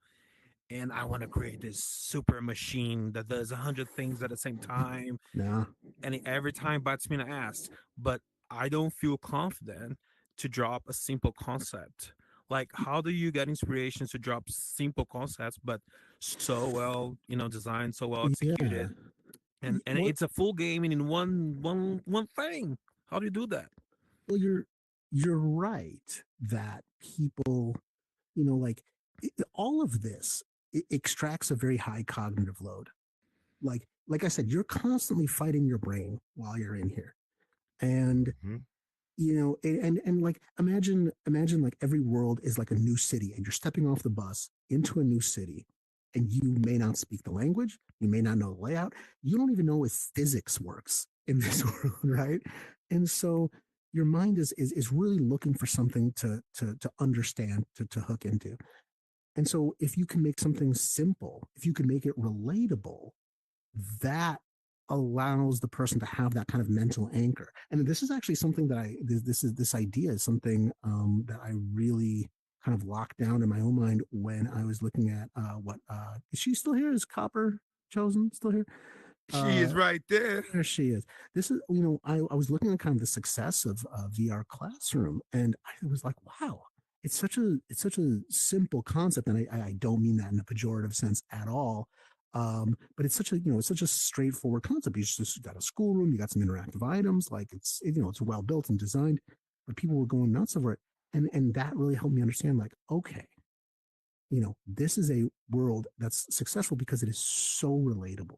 and I want to create this super machine that does 100 things at the same time, nah. and it every time bites me in the ass. But I don't feel confident to drop a simple concept. Like, how do you get inspiration to drop simple concepts, but so well, designed, so well Yeah. executed, and Well, it's a full game in one thing? How do you do that? well, you're right that people, like all of this extracts a very high cognitive load. Like I said, you're constantly fighting your brain while you're in here, and Mhm. and like imagine like every world is like a new city, and you're stepping off the bus into a new city, and you may not speak the language, you may not know the layout, you don't even know if physics works in this world, right? And so your mind is really looking for something to understand, to hook into. And so if you can make something simple, if you can make it relatable, that allows the person to have that kind of mental anchor. And this is actually something that this idea is something that I really kind of locked down in my own mind when I was looking at what is she still here? Is Copper Chosen still here? She is Uh, right there. there she is. This is, I was looking at kind of the success of VR Classroom, and I was like, wow, it's such a simple concept, and I don't mean that in a pejorative sense at all. But it's such a straightforward concept. You just got a schoolroom, you got some interactive items, like it's well built and designed, but people were going nuts over it, and that really helped me understand, like, okay, this is a world that's successful because it is so relatable.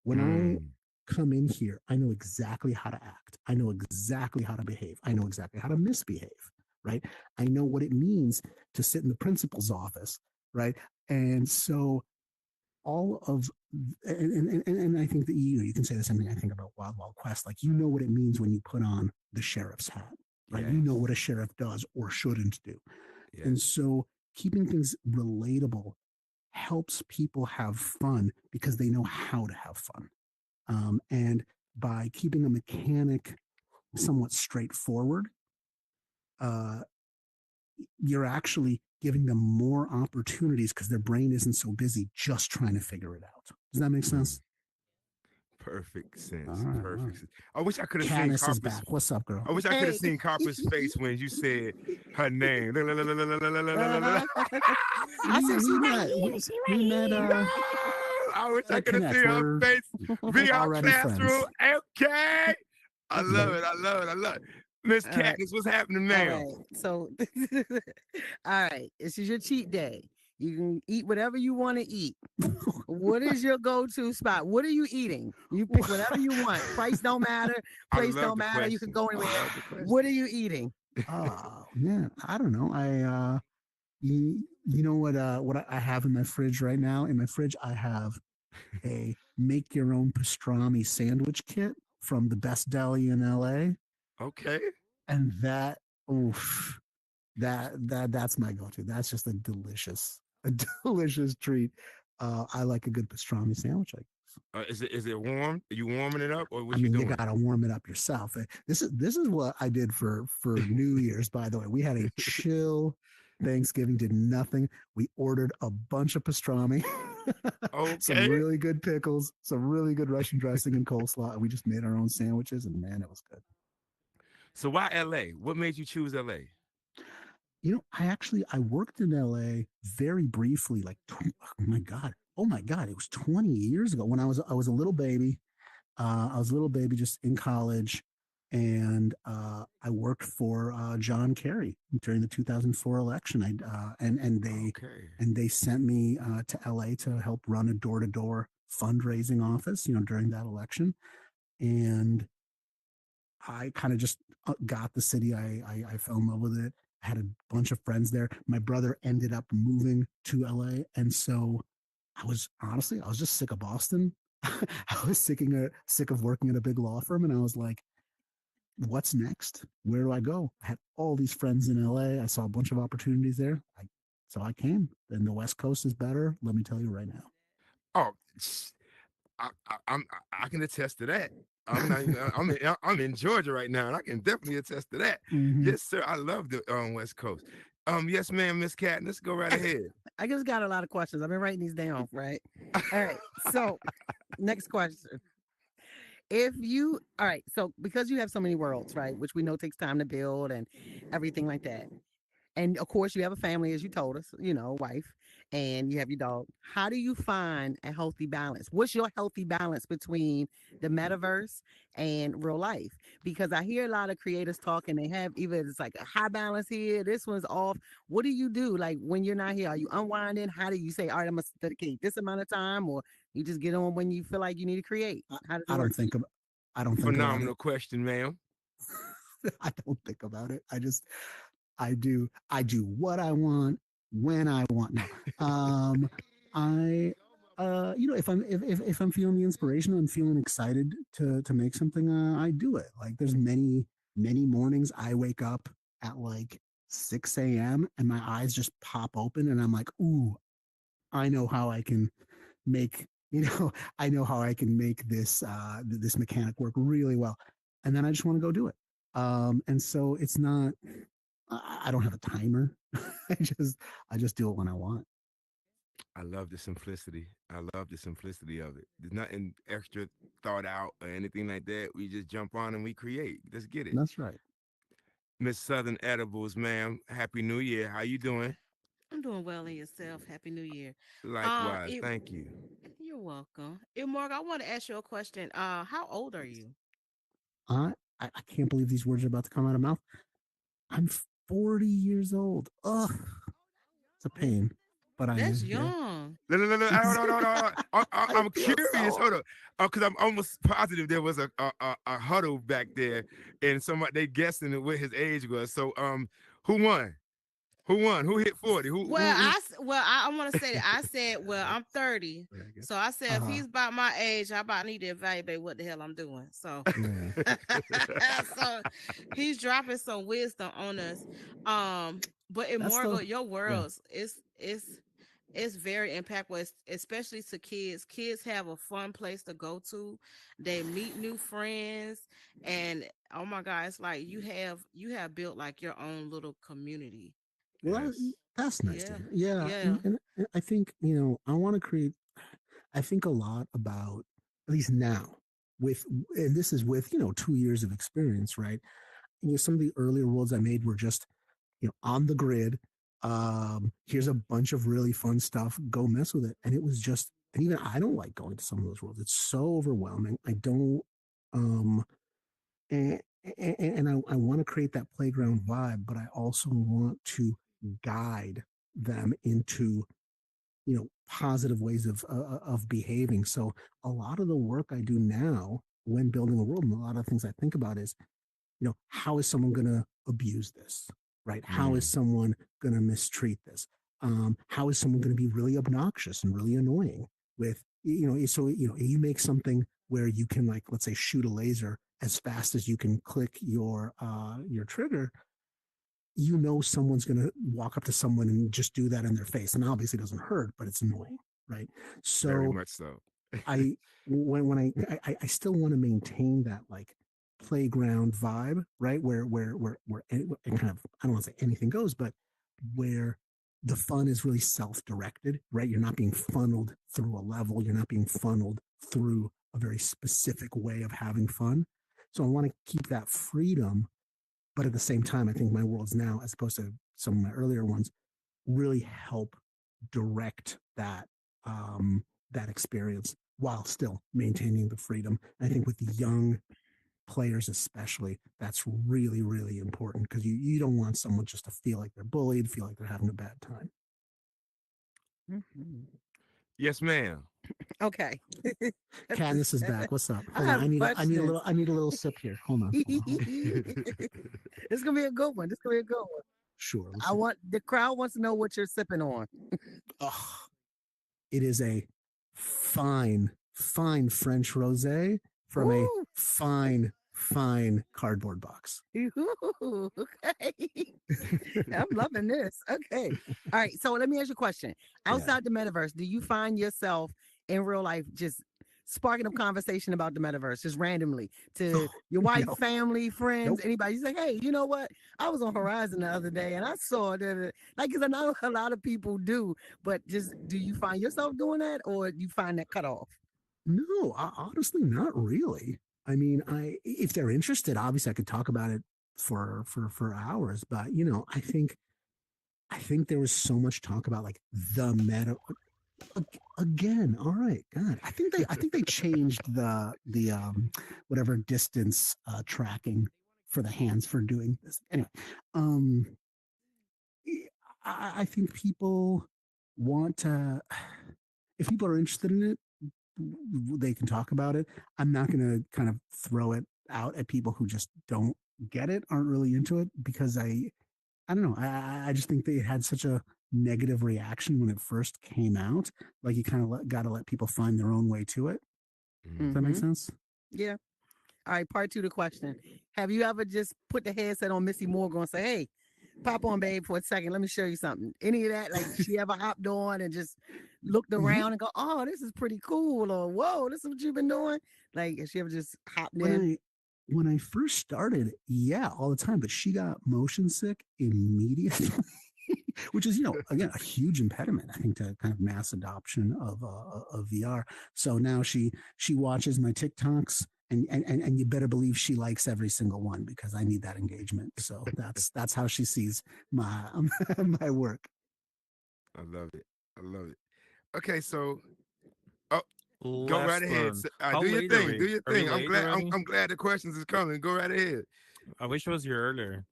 When I Mm. come in here, I know exactly how to act. I know exactly how to behave. I know exactly how to misbehave, right? I know what it means to sit in the principal's office, right? And so all of and I think that you can say the same thing I think about Wild Wild Quest. Like, what it means when you put on the sheriff's hat, right? You know Yes. what a sheriff does or shouldn't do. And Yes. so keeping things relatable helps people have fun because they know how to have fun. And by keeping a mechanic somewhat straightforward, uh, you're actually giving them more opportunities because their brain isn't so busy just trying to figure it out. Does that make Mm. sense? Perfect All sense. right, all Perfect right. sense. I wish I could have seen Canis is Copper's. back. What's up, girl? I wish I could have Hey. seen Copper's face when you said her name. Uh-huh. I We said she we right met here. we, She we right met here. I wish I at could have Connect. seen her We're face. Video already classroom. friends. Okay. I love Yep. it. I love it. I love it. Miss All right. Katniss, what's happening All now? right. So, all right. This is your cheat day. You can eat whatever you want to eat. What is your go-to spot? What are you eating? You pick whatever you want. Price don't matter. I Place love don't the matter. You can question. go I anywhere. love the What question. are you eating? Oh man, I don't know. You know what I have in my fridge right now? In my fridge, I have a make your own pastrami sandwich kit from the best deli in LA, Okay. and oof, that's my go-to. That's just a delicious treat. I like a good pastrami sandwich. Is it warm? Are you warming it up or I what you mean, you doing? gotta warm it up yourself. This is what I did for New Year's. By the way, we had a chill Thanksgiving. Did nothing. We ordered a bunch of pastrami, some Okay. really good pickles, some really good Russian dressing and coleslaw. And we just made our own sandwiches, and man, it was good. So why LA? What made you choose LA? I worked in LA very briefly, like oh my god, it was 20 years ago when I was a little baby. I was a little baby just in college, and I worked for John Kerry during the 2004 election. Okay. They sent me to LA to help run a door to door fundraising office, during that election, and I kind of just got the city. I fell in love with it, I had a bunch of friends there. My brother ended up moving to LA. And so I was just sick of Boston. I was sick of working at a big law firm. And I was like, what's next? Where do I go? I had all these friends in LA. I saw a bunch of opportunities there. So I came. And the West Coast is better. Let me tell you right now. Oh, I can attest to that. I'm not even, I'm in Georgia right now, and I can definitely attest to that. Mhm. Yes, sir. I love the West Coast. Yes, ma'am, Miss Cat. Let's go right ahead. I just got a lot of questions. I've been writing these down, right? All right. So, next question. All right, so because you have so many worlds, right, which we know takes time to build and everything like that. And of course, you have a family, as you told us, wife, and you have your dog. How do you find a healthy balance? What's your healthy balance between the metaverse and real life? Because I hear a lot of creators talking, they have either it's like a high balance here, this one's off. What do you do? Like when you're not here, are you unwinding? How do you say, all right, I'm going to dedicate this amount of time, or you just get on when you feel like you need to create? How does it I work? don't think about it. Phenomenal question, ma'am. I don't think about it. I do what I want when I want. No. I if I'm feeling the inspiration, I'm feeling excited to make something, I do it. Like there's many mornings I wake up at like 6 a.m. and my eyes just pop open and I'm like, ooh, I know how I can make I know how I can make this mechanic work really well. And then I just want to go do it. And so it's not I don't have a timer. I just do it when I want. I love the simplicity. I love the simplicity of it. There's nothing extra thought out or anything like that. We just jump on and we create. Let's get it. That's right. Miss Southern Edibles, ma'am. Happy New Year. How you doing? I'm doing well in yourself. Happy New Year. Likewise. It, Thank you. you're welcome. Mark, I want to ask you a question. How old are you? I can't believe these words are about to come out of my mouth. I'm 40 years old. Ugh, it's a pain, but I That's am. Yeah. young. No. Hold on. I'm feel curious. so- Hold on. Because I'm almost positive there was a huddle back there, and somebody they guessing what his age was. So who won? Who won? Who hit 40? I want to say that I said, well, I'm 30. So I said, if Uh-huh. he's about my age, I about need to evaluate what the hell I'm doing. So, Yeah. so he's dropping some wisdom on us. But in That's Margot, the- your worlds, it's very impactful, especially to kids. Kids have a fun place to go to. They meet new friends, and oh my God, it's like you have built like your own little community. Well, Yes. that's nice to Yeah. hear. Yeah. Yeah. And I think, I want to create, I think a lot about, at least now, and this is with, 2 years of experience, right? Some of the earlier worlds I made were just, on the grid. Here's a bunch of really fun stuff. Go mess with it. And it was just, and even I don't like going to some of those worlds. It's so overwhelming. I don't, um, and, I want to create that playground vibe, but I also want to guide them into positive ways of behaving. So a lot of the work I do now when building a world, and a lot of things I think about is, how is someone going to abuse this, right? How is someone going to mistreat this? How is someone going to be really obnoxious and really annoying with, so, you make something where you can, like, let's say, shoot a laser as fast as you can click your trigger. Someone's going to walk up to someone and just do that in their face, and obviously it doesn't hurt, but it's annoying, right? So Very much so. when I still want to maintain that, like, playground vibe, right? Where and kind of, I don't want to say anything goes, but where the fun is really self-directed, right? You're not being funneled through a level. You're not being funneled through a very specific way of having fun. So I want to keep that freedom, but at the same time, I think my worlds now, as opposed to some of my earlier ones, really help direct that experience while still maintaining the freedom. And I think with the young players especially, that's really, really important, because you don't want someone just to feel like they're bullied, feel like they're having a bad time. Mhm. Yes, ma'am. Okay. Candace is back. What's up? I Hold on. have I need a questions. little sip here. Hold on. This is gonna be a good one. This is gonna be a good one. Sure. Let's I see. want the crowd wants to know what you're sipping on. Oh, it is a fine, fine French rosé from a Ooh. fine cardboard box. Ooh, okay. I'm loving this. Okay. All right. So let me ask you a question. Outside the metaverse, do you find yourself in real life just sparking up conversation about the metaverse just randomly to your wife, no. family, friends, Nope. anybody? You say, hey, you know what? I was on Horizon the other day and I saw that, like, because I know a lot of people do, but just do you find yourself doing that or you find that cut off? No, honestly, not really. I mean, if they're interested, obviously I could talk about it for hours, but you know, I think there was so much talk about like the meta again. All right, God, I think they changed the whatever distance tracking for the hands for doing this. Anyway, um, I think people want to. If people are interested in it, they can talk about it. I'm not going to kind of throw it out at people who just don't get it, aren't really into it, because I don't know. I just think they had such a negative reaction when it first came out. Like you kind of got to let people find their own way to it. Does that make sense? Yeah. All right. Part two of the question. Have you ever just put the headset on Missy Morgan and say, hey, pop on, babe, for a second. Let me show you something. Any of that? Like she ever hopped on and just looked around and go, oh, this is pretty cool. Or, whoa, this is what you've been doing. Like, has she ever just hopped in? When I first started, yeah, all the time. But she got motion sick immediately, which is, you know, again, a huge impediment, I think, to kind of mass adoption of VR. So now she watches my TikToks, and you better believe she likes every single one because I need that engagement. So that's how she sees my my work. I love it. I love it. Okay, so oh, go Last right ahead. one. All right, How do your late are thing. we? Do your Are we thing. I'm late glad. already? I'm glad the questions is coming. Go right ahead. I wish it was here earlier.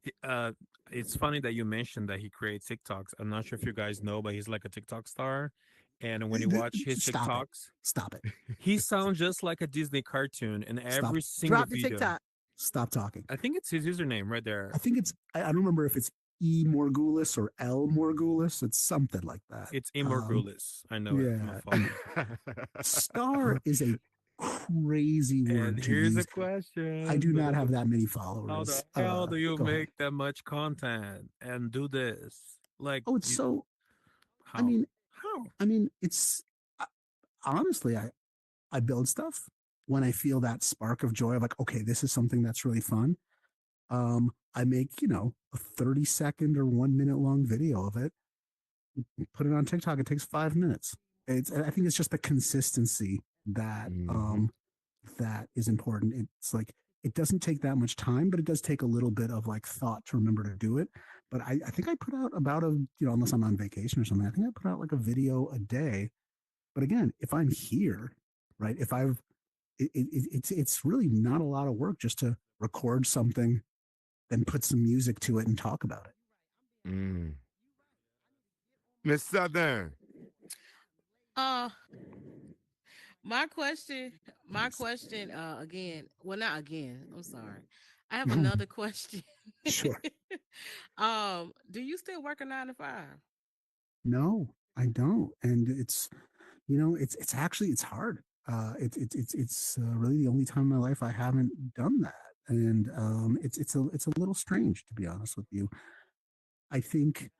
He- uh, it's funny that you mentioned that he creates TikToks. I'm not sure if you guys know, but he's like a TikTok star. And when you watch his Stop it. TikToks, Stop it. he sounds just like a Disney cartoon in Stop every it. single Drop the video. TikTok. Stop talking. I think it's his username right there. I think it's, I don't remember if it's E Morgulis or L Morgulis. It's something like that. It's Immorgulis. I know it. My Yeah. fault. Star is a crazy word And to here's a use. question. I do not have that many How followers. the hell do you Go ahead. make that much content and do this? Like, Oh, it's so. how? I mean, how? it's honestly, I build stuff when I feel that spark of joy of like, okay, this is something that's really fun. I make, you know, a 30-second or 1 minute long video of it, put it on TikTok. It takes 5 minutes. I think it's just the consistency that that is important. It's like it doesn't take that much time, but it does take a little bit of like thought to remember to do it. But I think I put out about unless I'm on vacation or something, I think I put out like a video a day. But again, if I'm here, right? If I've it's really not a lot of work just to record something, then put some music to it and talk about it. Miss Southern. My question, again. Well, not again. I'm sorry. I have another question. Sure. Do you still work a 9 to 5? No, I don't, and it's it's actually it's hard. It's really the only time in my life I haven't done that, and it's a little strange, to be honest with you. I think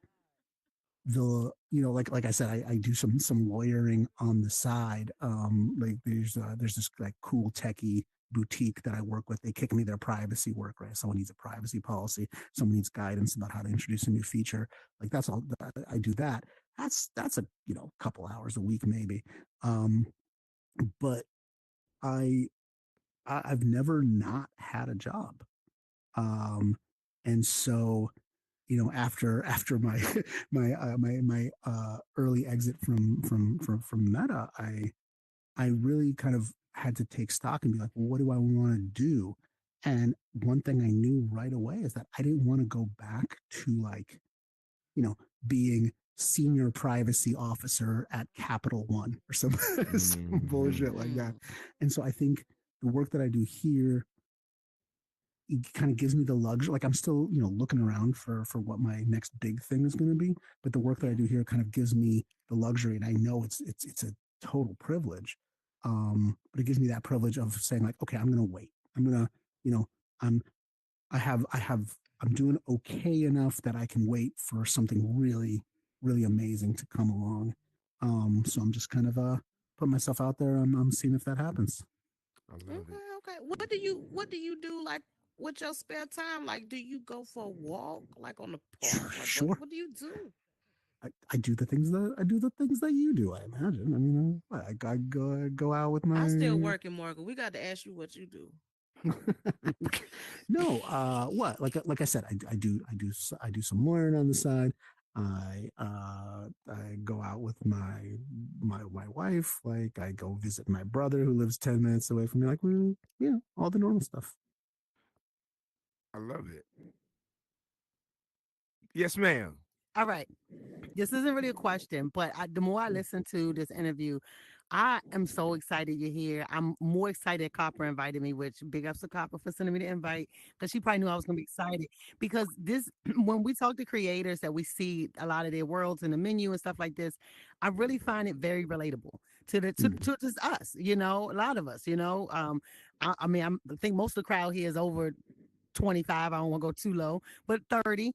like I said, I do some lawyering on the side. Like there's this like cool techie boutique that I work with. They kick me their privacy work, right? Someone needs a privacy policy, someone needs guidance about how to introduce a new feature. Like that's all I do that. That's a couple hours a week maybe. But I've never not had a job. And so after my my early exit from Meta, I really kind of had to take stock and be like, well, what do I want to do? And one thing I knew right away is that I didn't want to go back to like being senior privacy officer at Capital One or some bullshit like that. And so I think the work that I do here it kind of gives me the luxury. Like I'm still, looking around for what my next big thing is going to be. But the work that I do here kind of gives me the luxury, and I know it's a total privilege. But it gives me that privilege of saying like, okay, I'm going to wait. I'm going to, you know, I'm I'm doing okay enough that I can wait for something really, really amazing to come along. So I'm just kind of putting myself out there. I'm seeing if that happens. I love Okay, it. okay. What do you do like with your spare time? Like, do you go for a walk, like on the park? Like, Sure. what do you do? I do the things that you do. I imagine. I mean, I go out with I still my. working, Morgan. We got to ask you what you do. No, what? Like I said, I do some lawyering on the side. I go out with my wife. Like I go visit my brother who lives 10 minutes away from me. Like all the normal stuff. I love it. Yes, ma'am. All right. This isn't really a question, but the more I listen to this interview, I am so excited you're here. I'm more excited Copper invited me, which big ups to Copper for sending me the invite because she probably knew I was going to be excited. Because this, when we talk to creators that we see a lot of their worlds in the menu and stuff like this, I really find it very relatable to to just us, a lot of us, I mean, I think most of the crowd here is over 25. I don't want to go too low, but 30,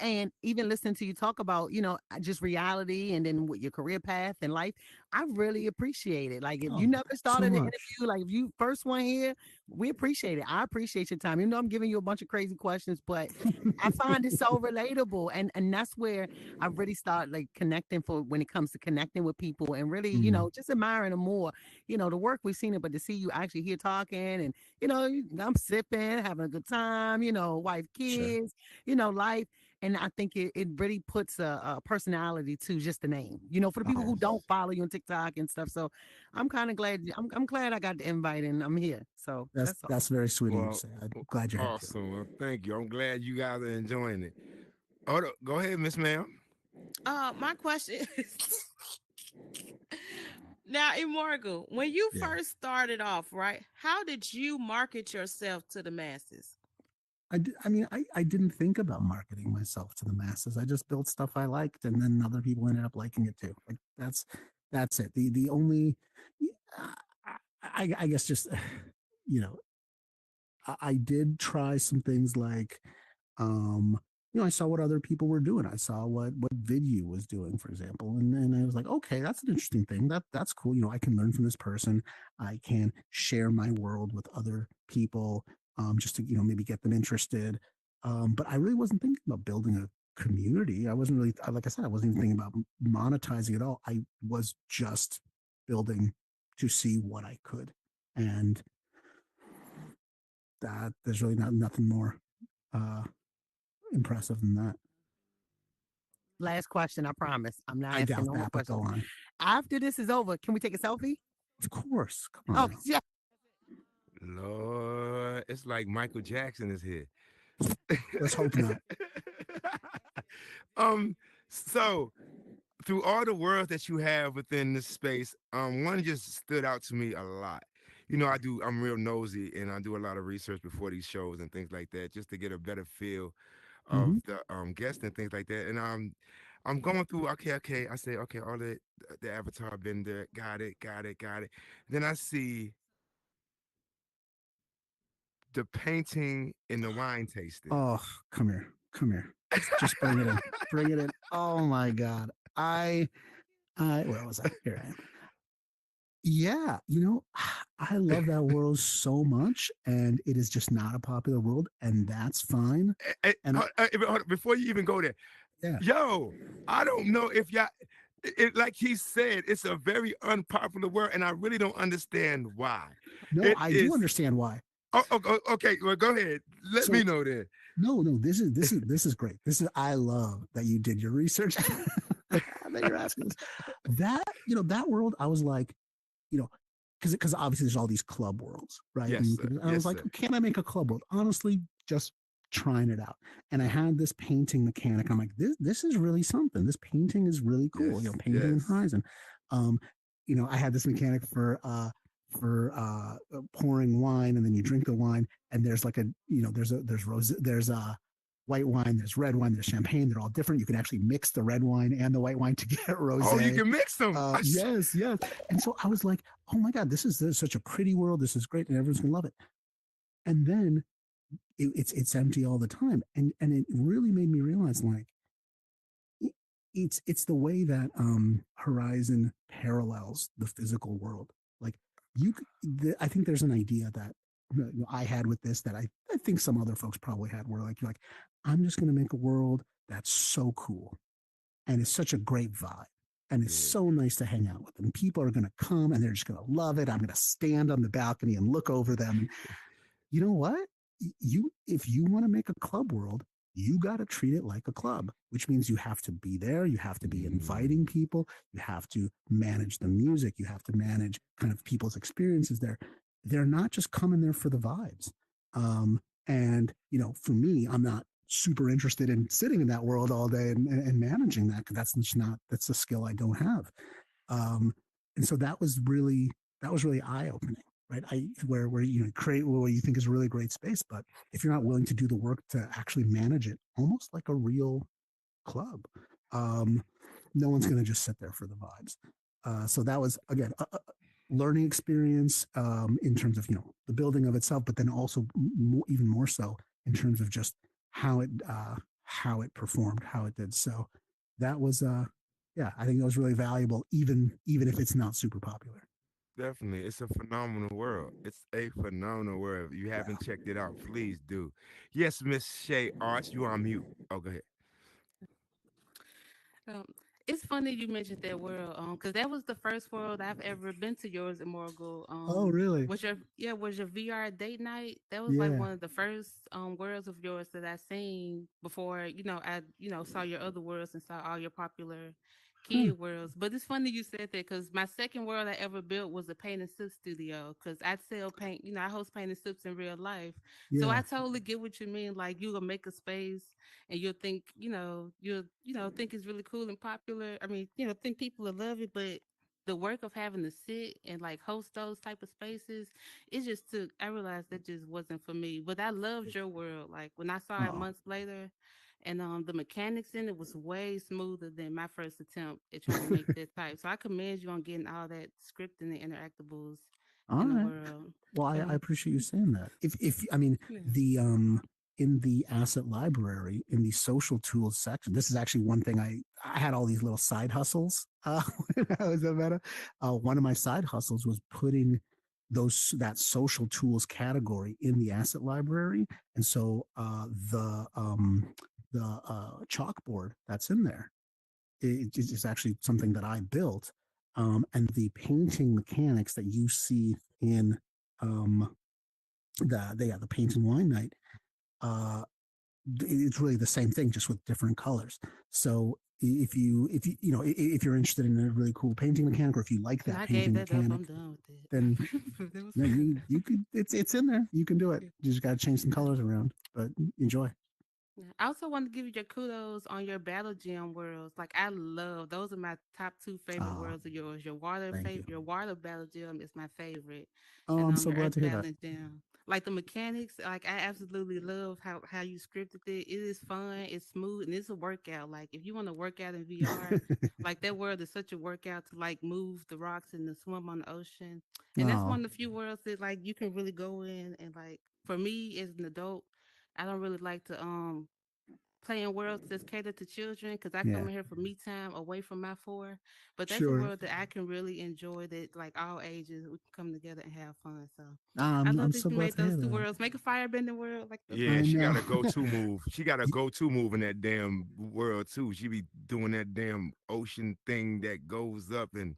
and even listening to you talk about, just reality and then with your career path and life, I really appreciate it. Like if you Oh, never thanks so started an much. interview, like if you first one here, we appreciate it. I appreciate your time. I'm giving you a bunch of crazy questions, but I find it so relatable. And that's where I really start like connecting for when it comes to connecting with people and really, just admiring them more, the work we've seen it, but to see you actually here talking and I'm sipping, having a good time, wife, Sure. kids, life. And I think it really puts a personality to just the name, for the people who don't follow you on TikTok and stuff. So I'm kind of glad. I'm glad I got the invite and I'm here. So that's all. That's very sweet of you to Well, say. I'm glad you're here. awesome. Well, thank you. I'm glad you guys are enjoying it. Hold up. Go ahead, Miss Ma'am. My question is now, Immortal, when you Yeah. first started off, right? How did you market yourself to the masses? I didn't think about marketing myself to the masses. I just built stuff I liked, and then other people ended up liking it too. Like that's it. The only, I guess just, you know, I did try some things like, I saw what other people were doing. I saw what Vidu was doing, for example, and I was like, okay, that's an interesting thing. That's cool. I can learn from this person. I can share my world with other people, just to maybe get them interested. But I really wasn't thinking about building a community. I wasn't really, like I said, I wasn't even thinking about monetizing at all. I was just building to see what I could, and that there's really nothing more impressive than that. Last question, I promise. I'm not I asking doubt no more that, but go questions. on. After this is over, can we take a selfie? Of course, come Oh, on. yeah. Lord, it's like Michael Jackson is here. Let's hope not. So through all the work that you have within this space, one just stood out to me a lot. I'm real nosy and I do a lot of research before these shows and things like that, just to get a better feel of Mhm. the guests and things like that. And I'm going through, okay. I say, okay, all the avatar been there, got it. Then I see the painting in the wine tasting. Oh, come here. Just bring it in. Bring it in. Oh my God. Where was I? Here I am. Yeah, I love that world so much, and it is just not a popular world, and that's fine. And Hold on, before you even go there, yeah, yo, I don't know if y'all, like he said, it's a very unpopular word, and I really don't understand why. no, It I do is. understand why. Okay. Well, go ahead. Let So me know then. no, this is great. I love that you did your research. That you're asking this. That world, I was like, because obviously there's all these club worlds, right? Yes, sir. And I was Yes, like, sir. can I make a club world? Honestly, just trying it out. And I had this painting mechanic. I'm like, this is really something. This painting is really cool. Yes, Painting in yes. Horizon. I had this mechanic for pouring wine, and then you drink the wine, and there's like there's a white wine, there's red wine, there's champagne. They're all different. You can actually mix the red wine and the white wine to get rosé. Oh, you can mix them. Yes. And so I was like, oh my God, this is such a pretty world. This is great, and everyone's gonna love it. And then it's empty all the time, and it really made me realize, like, it's the way that Horizon parallels the physical world. Like, I think there's an idea that I had with this that I think some other folks probably had, where like, you're like, I'm just going to make a world that's so cool, and it's such a great vibe, and it's so nice to hang out with, and people are going to come and they're just going to love it. I'm going to stand on the balcony and look over them. And you know what? If you want to make a club world, you got to treat it like a club, which means you have to be there. You have to be inviting people. You have to manage the music. You have to manage kind of people's experiences there. They're not just coming there for the vibes. And, for me, I'm not super interested in sitting in that world all day and managing that, because that's a skill I don't have. And so that was really eye-opening. Right, where you create what you think is a really great space, but if you're not willing to do the work to actually manage it, almost like a real club, no one's going to just sit there for the vibes. So that was, again, a learning experience in terms of the building of itself, but then also even more so in terms of just how it performed, how it did. So that was I think it was really valuable, even if it's not super popular. Definitely. It's a phenomenal world. It's a phenomenal world. If you haven't checked it out, please do. Yes, Miss Shay Arts, you on mute. Oh, go ahead. Um, it's funny you mentioned that world, because that was the first world I've ever been to. Yours in Morgul. Oh, really? Was your VR date night? That was like one of the first worlds of yours that I seen before. I saw your other worlds and saw all your popular kid worlds. But it's funny you said that, because my second world I ever built was a paint and sip studio, because I sell paint. I host paint and sips in real life. Yeah. So I totally get what you mean. Like, you will make a space and you'll think, you'll think it's really cool and popular. I mean, think people will love it, but the work of having to sit and like host those type of spaces, I realized that just wasn't for me. But I loved your world. Like, when I saw it months later, and the mechanics in it was way smoother than my first attempt at trying to make that type. So I commend you on getting all that scripting and interactables in the world. Well, I appreciate you saying that. If I mean, the in the asset library, in the social tools section, this is actually one thing I had all these little side hustles when I was at Meta. One of my side hustles was putting that social tools category in the asset library, and so the chalkboard that's in there is actually something that I built, and the painting mechanics that you see in the paint and wine night, it's really the same thing, just with different colors. So if you're interested in a really cool painting mechanic, or if you like that painting mechanic, I'm done with it. then you could, it's in there. You can do it. You just got to change some colors around, but enjoy. I also want to give you your kudos on your battle gym worlds. Like, I love those are my top two favorite worlds of yours. Your water battle gym is my favorite. Oh, and, I'm so your glad earth to hear that. battling gym. Like, the mechanics, like, I absolutely love how you scripted it. It is fun, it's smooth, and it's a workout. Like, if you want to work out in VR, like, that world is such a workout to like move the rocks and to swim on the ocean. And that's one of the few worlds that like you can really go in and, like, for me as an adult, I don't really like to playing worlds that's catered to children, because I come in here for me time away from my four. But that's a world that I can really enjoy, that like all ages we can come together and have fun. So I love that you made those two worlds. Make a firebending world like Yeah, she got a go-to move. She got a go-to move in that damn world too. She be doing that damn ocean thing that goes up, and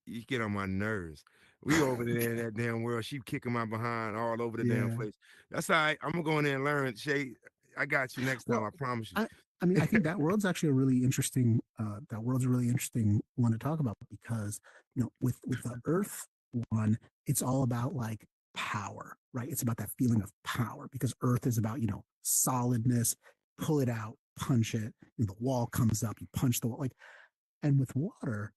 you get on my nerves. We over there in that damn world. She kicking my behind all over the damn place. That's all right. I'm gonna go in there and learn. Shay, I got you next time. I promise you. I mean, I think that world's actually a really interesting. That world's a really interesting one to talk about, because with the Earth one, it's all about like power, right? It's about that feeling of power, because Earth is about solidness. Pull it out, punch it. The wall comes up, you punch the wall. Like, and with water,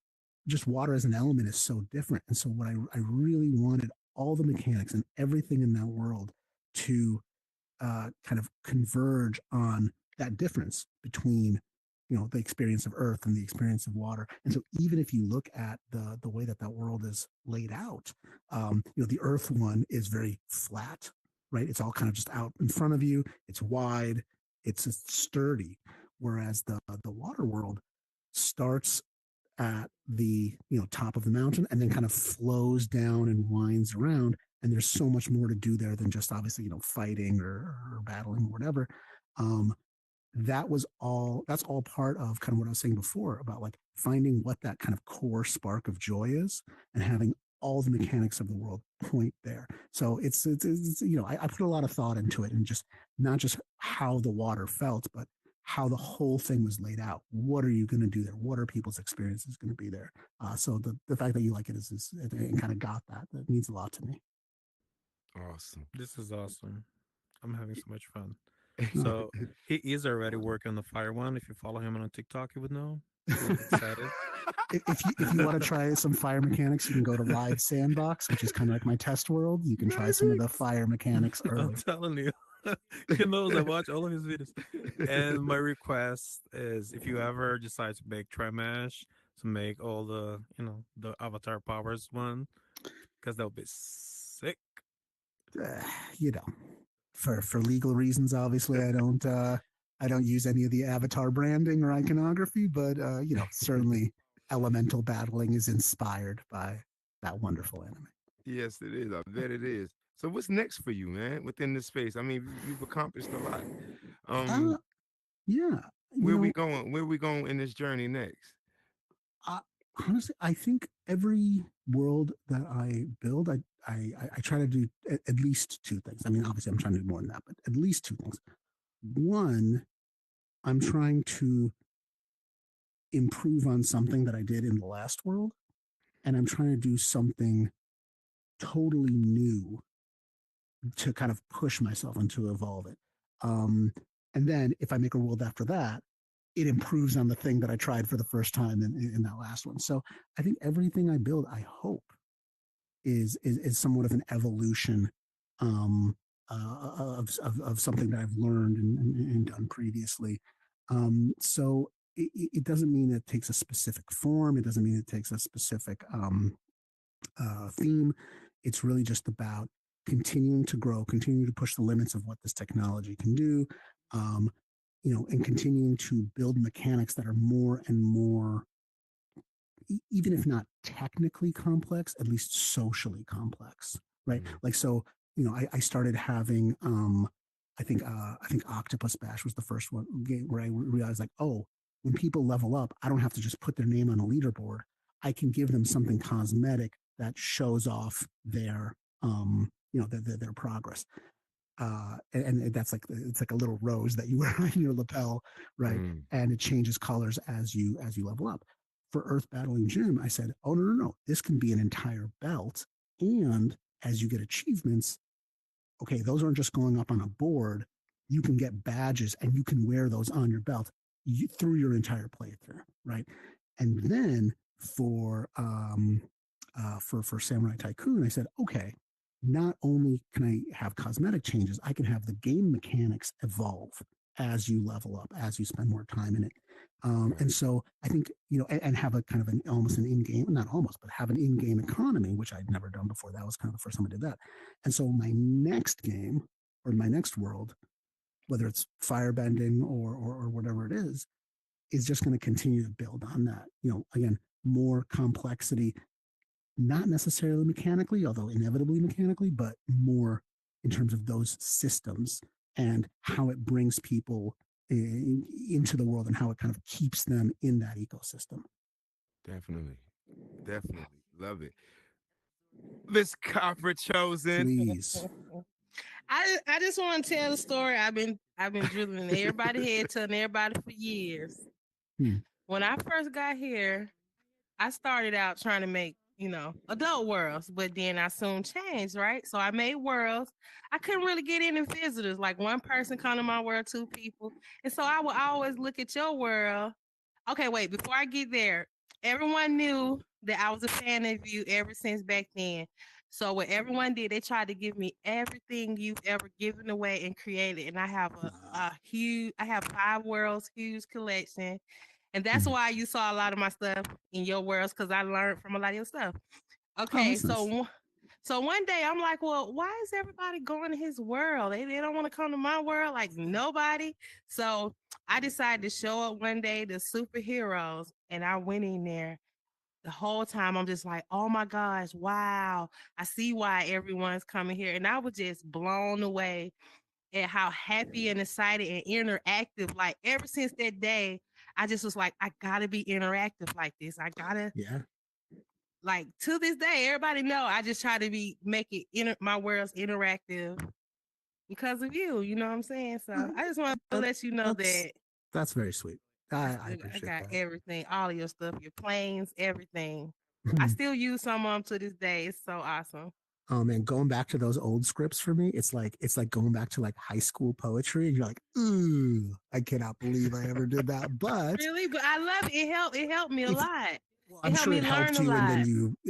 just water as an element is so different. And so what I really wanted all the mechanics and everything in that world to kind of converge on that difference between the experience of earth and the experience of water. And so even if you look at the way that world is laid out, the earth one is very flat, right? It's all kind of just out in front of you. It's wide, it's sturdy. Whereas the water world starts at the top of the mountain and then kind of flows down and winds around, and there's so much more to do there than just obviously fighting or battling or whatever. That's all part of kind of what I was saying before about like finding what that kind of core spark of joy is and having all the mechanics of the world point there. So it's I put a lot of thought into it, and just not just how the water felt, but how the whole thing was laid out. What are you going to do there? What are people's experiences going to be there? So the fact that you like it is it kind of got that means a lot to me. Awesome. This is awesome. I'm having so much fun. So he is already working on the fire one. If you follow him on TikTok, you would know. Really excited. If you want to try some fire mechanics, you can go to Live Sandbox, which is kind of like my test world. You can try some of the fire mechanics I'm early. telling you. He knows I watch all of his videos. And my request is if you ever decide to make Tremash, to make all the the Avatar Powers one, because that would be sick. You know, for legal reasons, obviously, I don't use any of the Avatar branding or iconography, but certainly elemental battling is inspired by that wonderful anime. Yes, it is. I bet it is. So what's next for you, man, within this space? I mean, you've accomplished a lot. Uh, yeah, Where we going? Where we going in this journey next? uh, honestly, I think every world that I build, I try to do at least two things. I mean, obviously, I'm trying to do more than that, but at least two things. One, I'm trying to improve on something that I did in the last world, and I'm trying to do something totally new to kind of push myself and to evolve it. And then if I make a world after that, it improves on the thing that I tried for the first time in that last one. So I think everything I build, I hope, is somewhat of an evolution of something that I've learned and done previously. So it doesn't mean it takes a specific form. It doesn't mean it takes a specific theme. It's really just about continuing to grow, continuing to push the limits of what this technology can do, and continuing to build mechanics that are more and more, even if not technically complex, at least socially complex, right? Like, so, I started having, I think Octopus Bash was the first one game where I realized like, oh, when people level up, I don't have to just put their name on a leaderboard. I can give them something cosmetic that shows off their their progress. And that's like, it's like a little rose that you wear on your lapel, right? And it changes colors as you level up. For Earth Battling Gym, I said, oh no, this can be an entire belt, and as you get achievements, okay, those aren't just going up on a board. You can get badges, and you can wear those on your belt through your entire playthrough, right? And then for Samurai Tycoon, I said, okay, not only can I have cosmetic changes, I can have the game mechanics evolve as you level up, as you spend more time in it. And so I think, and have a kind of almost an in-game, not almost, but have an in-game economy, which I'd never done before. That was kind of the first time I did that. And so my next game or my next world, whether it's firebending or whatever it is just going to continue to build on that. Again, more complexity, not necessarily mechanically, although inevitably mechanically, but more in terms of those systems and how it brings people into the world and how it kind of keeps them in that ecosystem. Definitely. Love it. Miss Copper Chosen. Please. I just want to tell the story. I've been drilling in everybody's head, telling everybody for years. When I first got here, I started out trying to make, adult worlds, but then I soon changed, right? So I made worlds. I couldn't really get any visitors. Like one person come to my world, two people. And so I would always look at your world. Okay, wait, before I get there, everyone knew that I was a fan of you ever since back then. So what everyone did, they tried to give me everything you've ever given away and created. And I have I have 5 worlds, huge collection. And that's Mhm. why you saw a lot of my stuff in your worlds, because I learned from a lot of your stuff. Oh, Okay, that's nice. so one day I'm like, well, why is everybody going to his world? They don't want to come to my world, like nobody. So I decided to show up one day, the superheroes, and I went in there. The whole time I'm just like, oh my gosh, wow. I see why everyone's coming here. And I was just blown away at how happy and excited and interactive. Like ever since that day, I just was like, I gotta be interactive like this. I gotta, Yeah. like, to this day, everybody know I just try to make it my worlds interactive because of you. You know what I'm saying? So I just want to That, let you know that's that that's very sweet. I I appreciate got that. everything, all of your stuff, your planes, everything. I still use some of them to this day. It's so awesome. Oh man, going back to those old scripts for me, it's like going back to like high school poetry, and you're like, ooh, I cannot believe I ever did that. But Really, but I love it. It helped me a if lot. well, It I'm helped sure me it learn helped a you,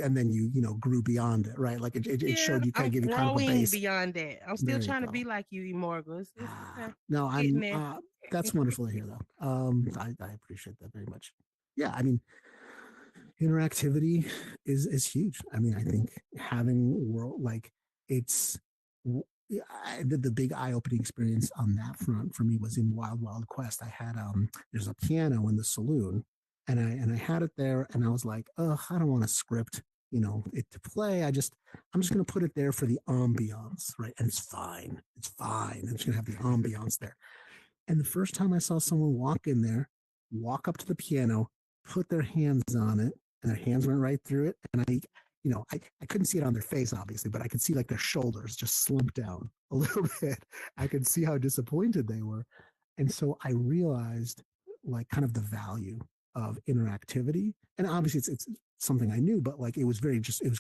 and then lot. you grew beyond it, right? Like it Yeah, showed you, kind I'm of gave you kind of a growing base. beyond that. I'm still There you trying to go. be like you, Immortal. It's okay. No, Getting I'm. there. That's wonderful to hear, though. I appreciate that very much. Yeah, I mean, interactivity is huge. I mean, I think having world like it's the big eye opening experience on that front for me was in Wild Wild Quest. I had there's a piano in the saloon, and I had it there, and I was like, oh, I don't want to script it to play. I'm just going to put it there for the ambiance, right? And it's fine. It's fine. I'm just going to have the ambiance there. And the first time I saw someone walk in there, walk up to the piano, put their hands on it, and their hands went right through it. And I couldn't see it on their face, obviously, but I could see like their shoulders just slump down a little bit. I could see how disappointed they were. And so I realized like kind of the value of interactivity. And obviously it's something I knew, but like it was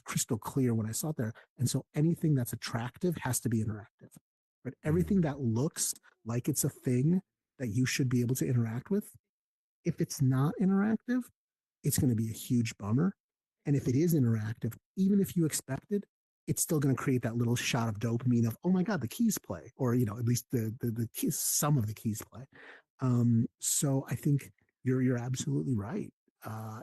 crystal clear when I saw it there. And so anything that's attractive has to be interactive. But everything that looks like it's a thing that you should be able to interact with, if it's not interactive, it's going to be a huge bummer. And if it is interactive, even if you expect it, it's still going to create that little shot of dopamine of, oh my God, the keys play, or, at least the keys, some of the keys play. So I think you're absolutely right.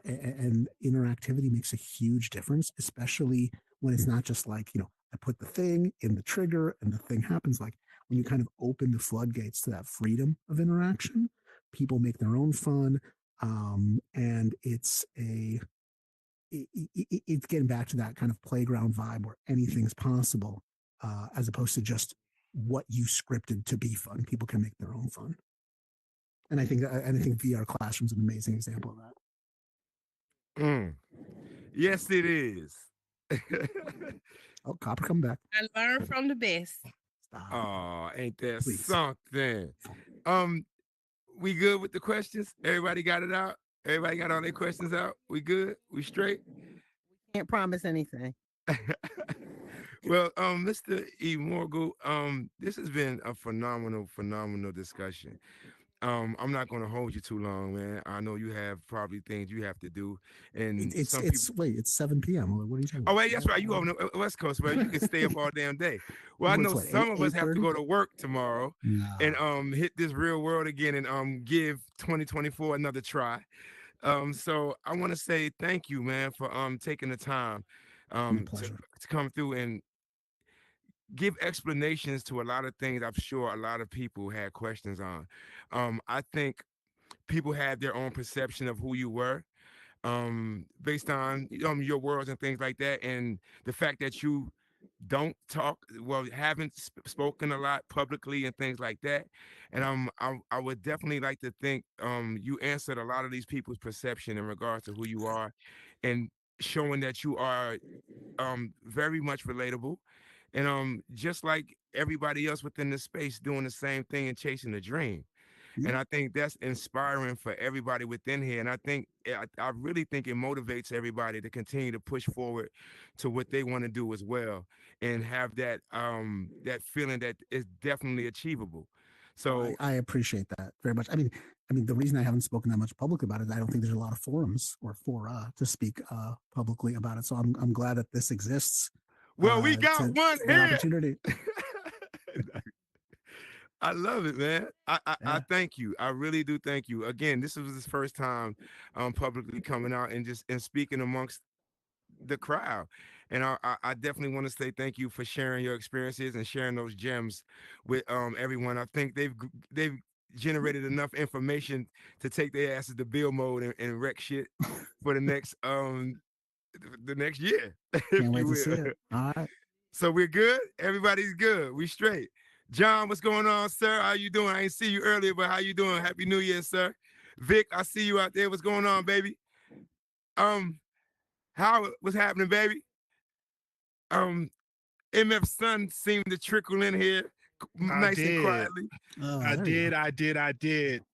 And interactivity makes a huge difference, especially when it's not just like, I put the thing in the trigger and the thing happens. Like when you kind of open the floodgates to that freedom of interaction, people make their own fun. And it's getting back to that kind of playground vibe where anything's possible, as opposed to just what you scripted to be fun. People can make their own fun. And I think VR Classroom is an amazing example of that. Yes, it is. Oh, Copper, come back. I learned from the best. Stop. Oh, ain't that Please. something? We good with the questions? Everybody got it out? Everybody got all their questions out? We good? We straight? Can't promise anything. Well, Mr. E. Morgul, this has been a phenomenal discussion. I'm not going to hold you too long, man. I know you have probably things you have to do, and It's 7 p.m. What are you talking about? Oh, wait, that's right. You on the West Coast, man. You can stay up all damn day. Well, I know What, some of us have to 8:30? go to work tomorrow and hit this real world again and give 2024 another try. So I want to say thank you, man, for taking the time My pleasure. to come through and give explanations to a lot of things I'm sure a lot of people had questions on. I think people had their own perception of who you were, based on your words and things like that, and the fact that you don't talk well, haven't spoken a lot publicly and things like that. And I would definitely like to think you answered a lot of these people's perception in regards to who you are, and showing that you are very much relatable, and just like everybody else within the space doing the same thing and chasing a dream. And I think that's inspiring for everybody within here. And I really think it motivates everybody to continue to push forward to what they want to do as well, and have that feeling that is definitely achievable. So I appreciate that very much. I mean, I mean, the reason I haven't spoken that much public about it, I don't think there's a lot of forums or fora to speak publicly about it. So I'm glad that this exists. Well, we got one the here. opportunity. I love it, man. I thank you. I really do thank you. Again, this was his first time publicly coming out and speaking amongst the crowd. And I definitely want to say thank you for sharing your experiences and sharing those gems with everyone. I think they've generated enough information to take their asses to bill mode and wreck shit for the next year. Can't wait to see it. All right. So we're good. Everybody's good. We straight. John, what's going on, sir? How you doing? I didn't see you earlier, but how you doing? Happy New Year, sir. Vic, I see you out there. What's going on, baby? What's happening, baby? MF Sun seemed to trickle in here nice and quietly. I did.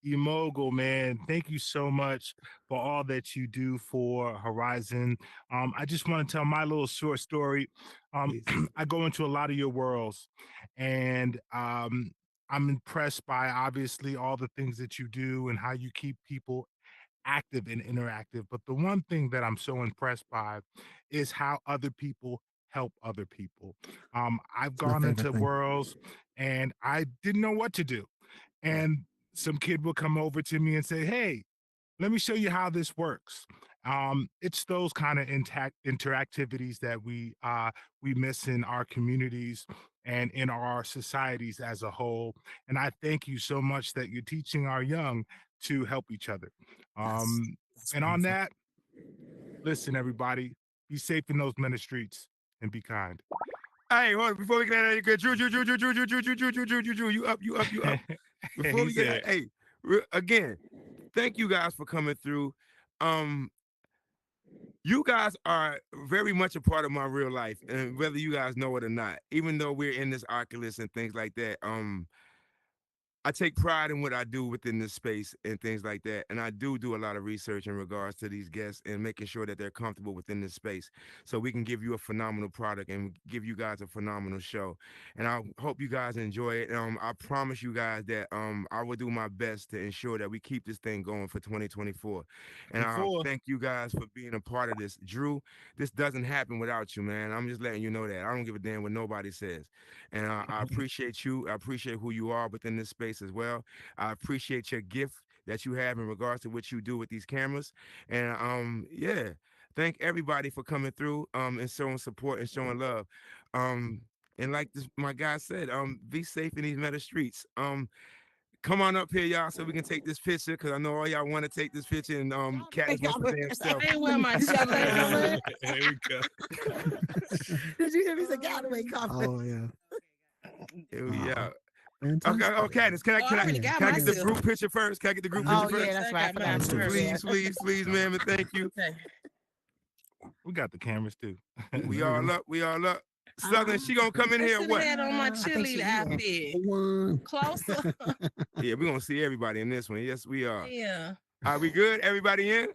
Emogul, man, thank you so much for all that you do for Horizon. I just want to tell my little short story. I go into a lot of your worlds, and I'm impressed by obviously all the things that you do and how you keep people active and interactive. But the one thing that I'm so impressed by is how other people help other people. I've gone into worlds and I didn't know what to do. And some kid will come over to me and say, hey, let me show you how this works. It's those kind of interactivities that we miss in our communities and in our societies as a whole. And I thank you so much that you're teaching our young to help each other. And on that, listen, everybody, be safe in those many streets and be kind. Hey, hold on, before we get out of here, Drew, you up. Before we get out, again, thank you guys for coming through. You guys are very much a part of my real life, and whether you guys know it or not, even though we're in this Oculus and things like that, I take pride in what I do within this space and things like that. And I do a lot of research in regards to these guests and making sure that they're comfortable within this space so we can give you a phenomenal product and give you guys a phenomenal show. And I hope you guys enjoy it. I promise you guys that I will do my best to ensure that we keep this thing going for 2024. And I thank you guys for being a part of this. Drew, this doesn't happen without you, man. I'm just letting you know that. I don't give a damn what nobody says. And I appreciate you. I appreciate who you are within this space as well. I appreciate your gift that you have in regards to what you do with these cameras. And thank everybody for coming through and showing support and showing love. And like my guy said, be safe in these meta streets. Come on up here, y'all, so we can take this picture, because I know all y'all want to take this picture, and Cat wants to damn self. Hey, where my There we go. Did you hear me say Galloway coffee? Oh yeah. Here we are. Fantastic. Okay, Candace, can I get the group picture first? Can I get the group picture first? Oh yeah, that's right. I forgot. Please, ma'am, and thank you. Okay. We got the cameras too. We all up. Southern, she gonna come in here. What? Had on my cheerleader outfit. Closer. Yeah, we're gonna see everybody in this one. Yes, we are. Yeah. Are we good? Everybody in?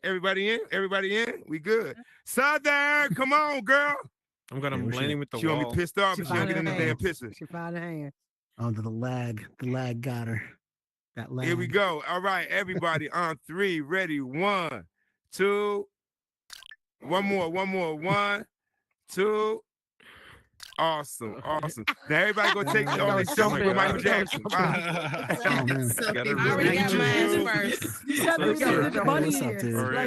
We good. Southern, come on, girl. I'm gonna blend in with the She wall. gonna be pissed off if she don't get in the damn picture. She found her hand. Oh, the lag got her. That lag. Here we go. All right, everybody on 3, ready. 1, 2. One more. 1, 2. Awesome. Now everybody go take this selfie with Michael Jackson. Oh, man. I already got mine first. You got the bunny ears. For real.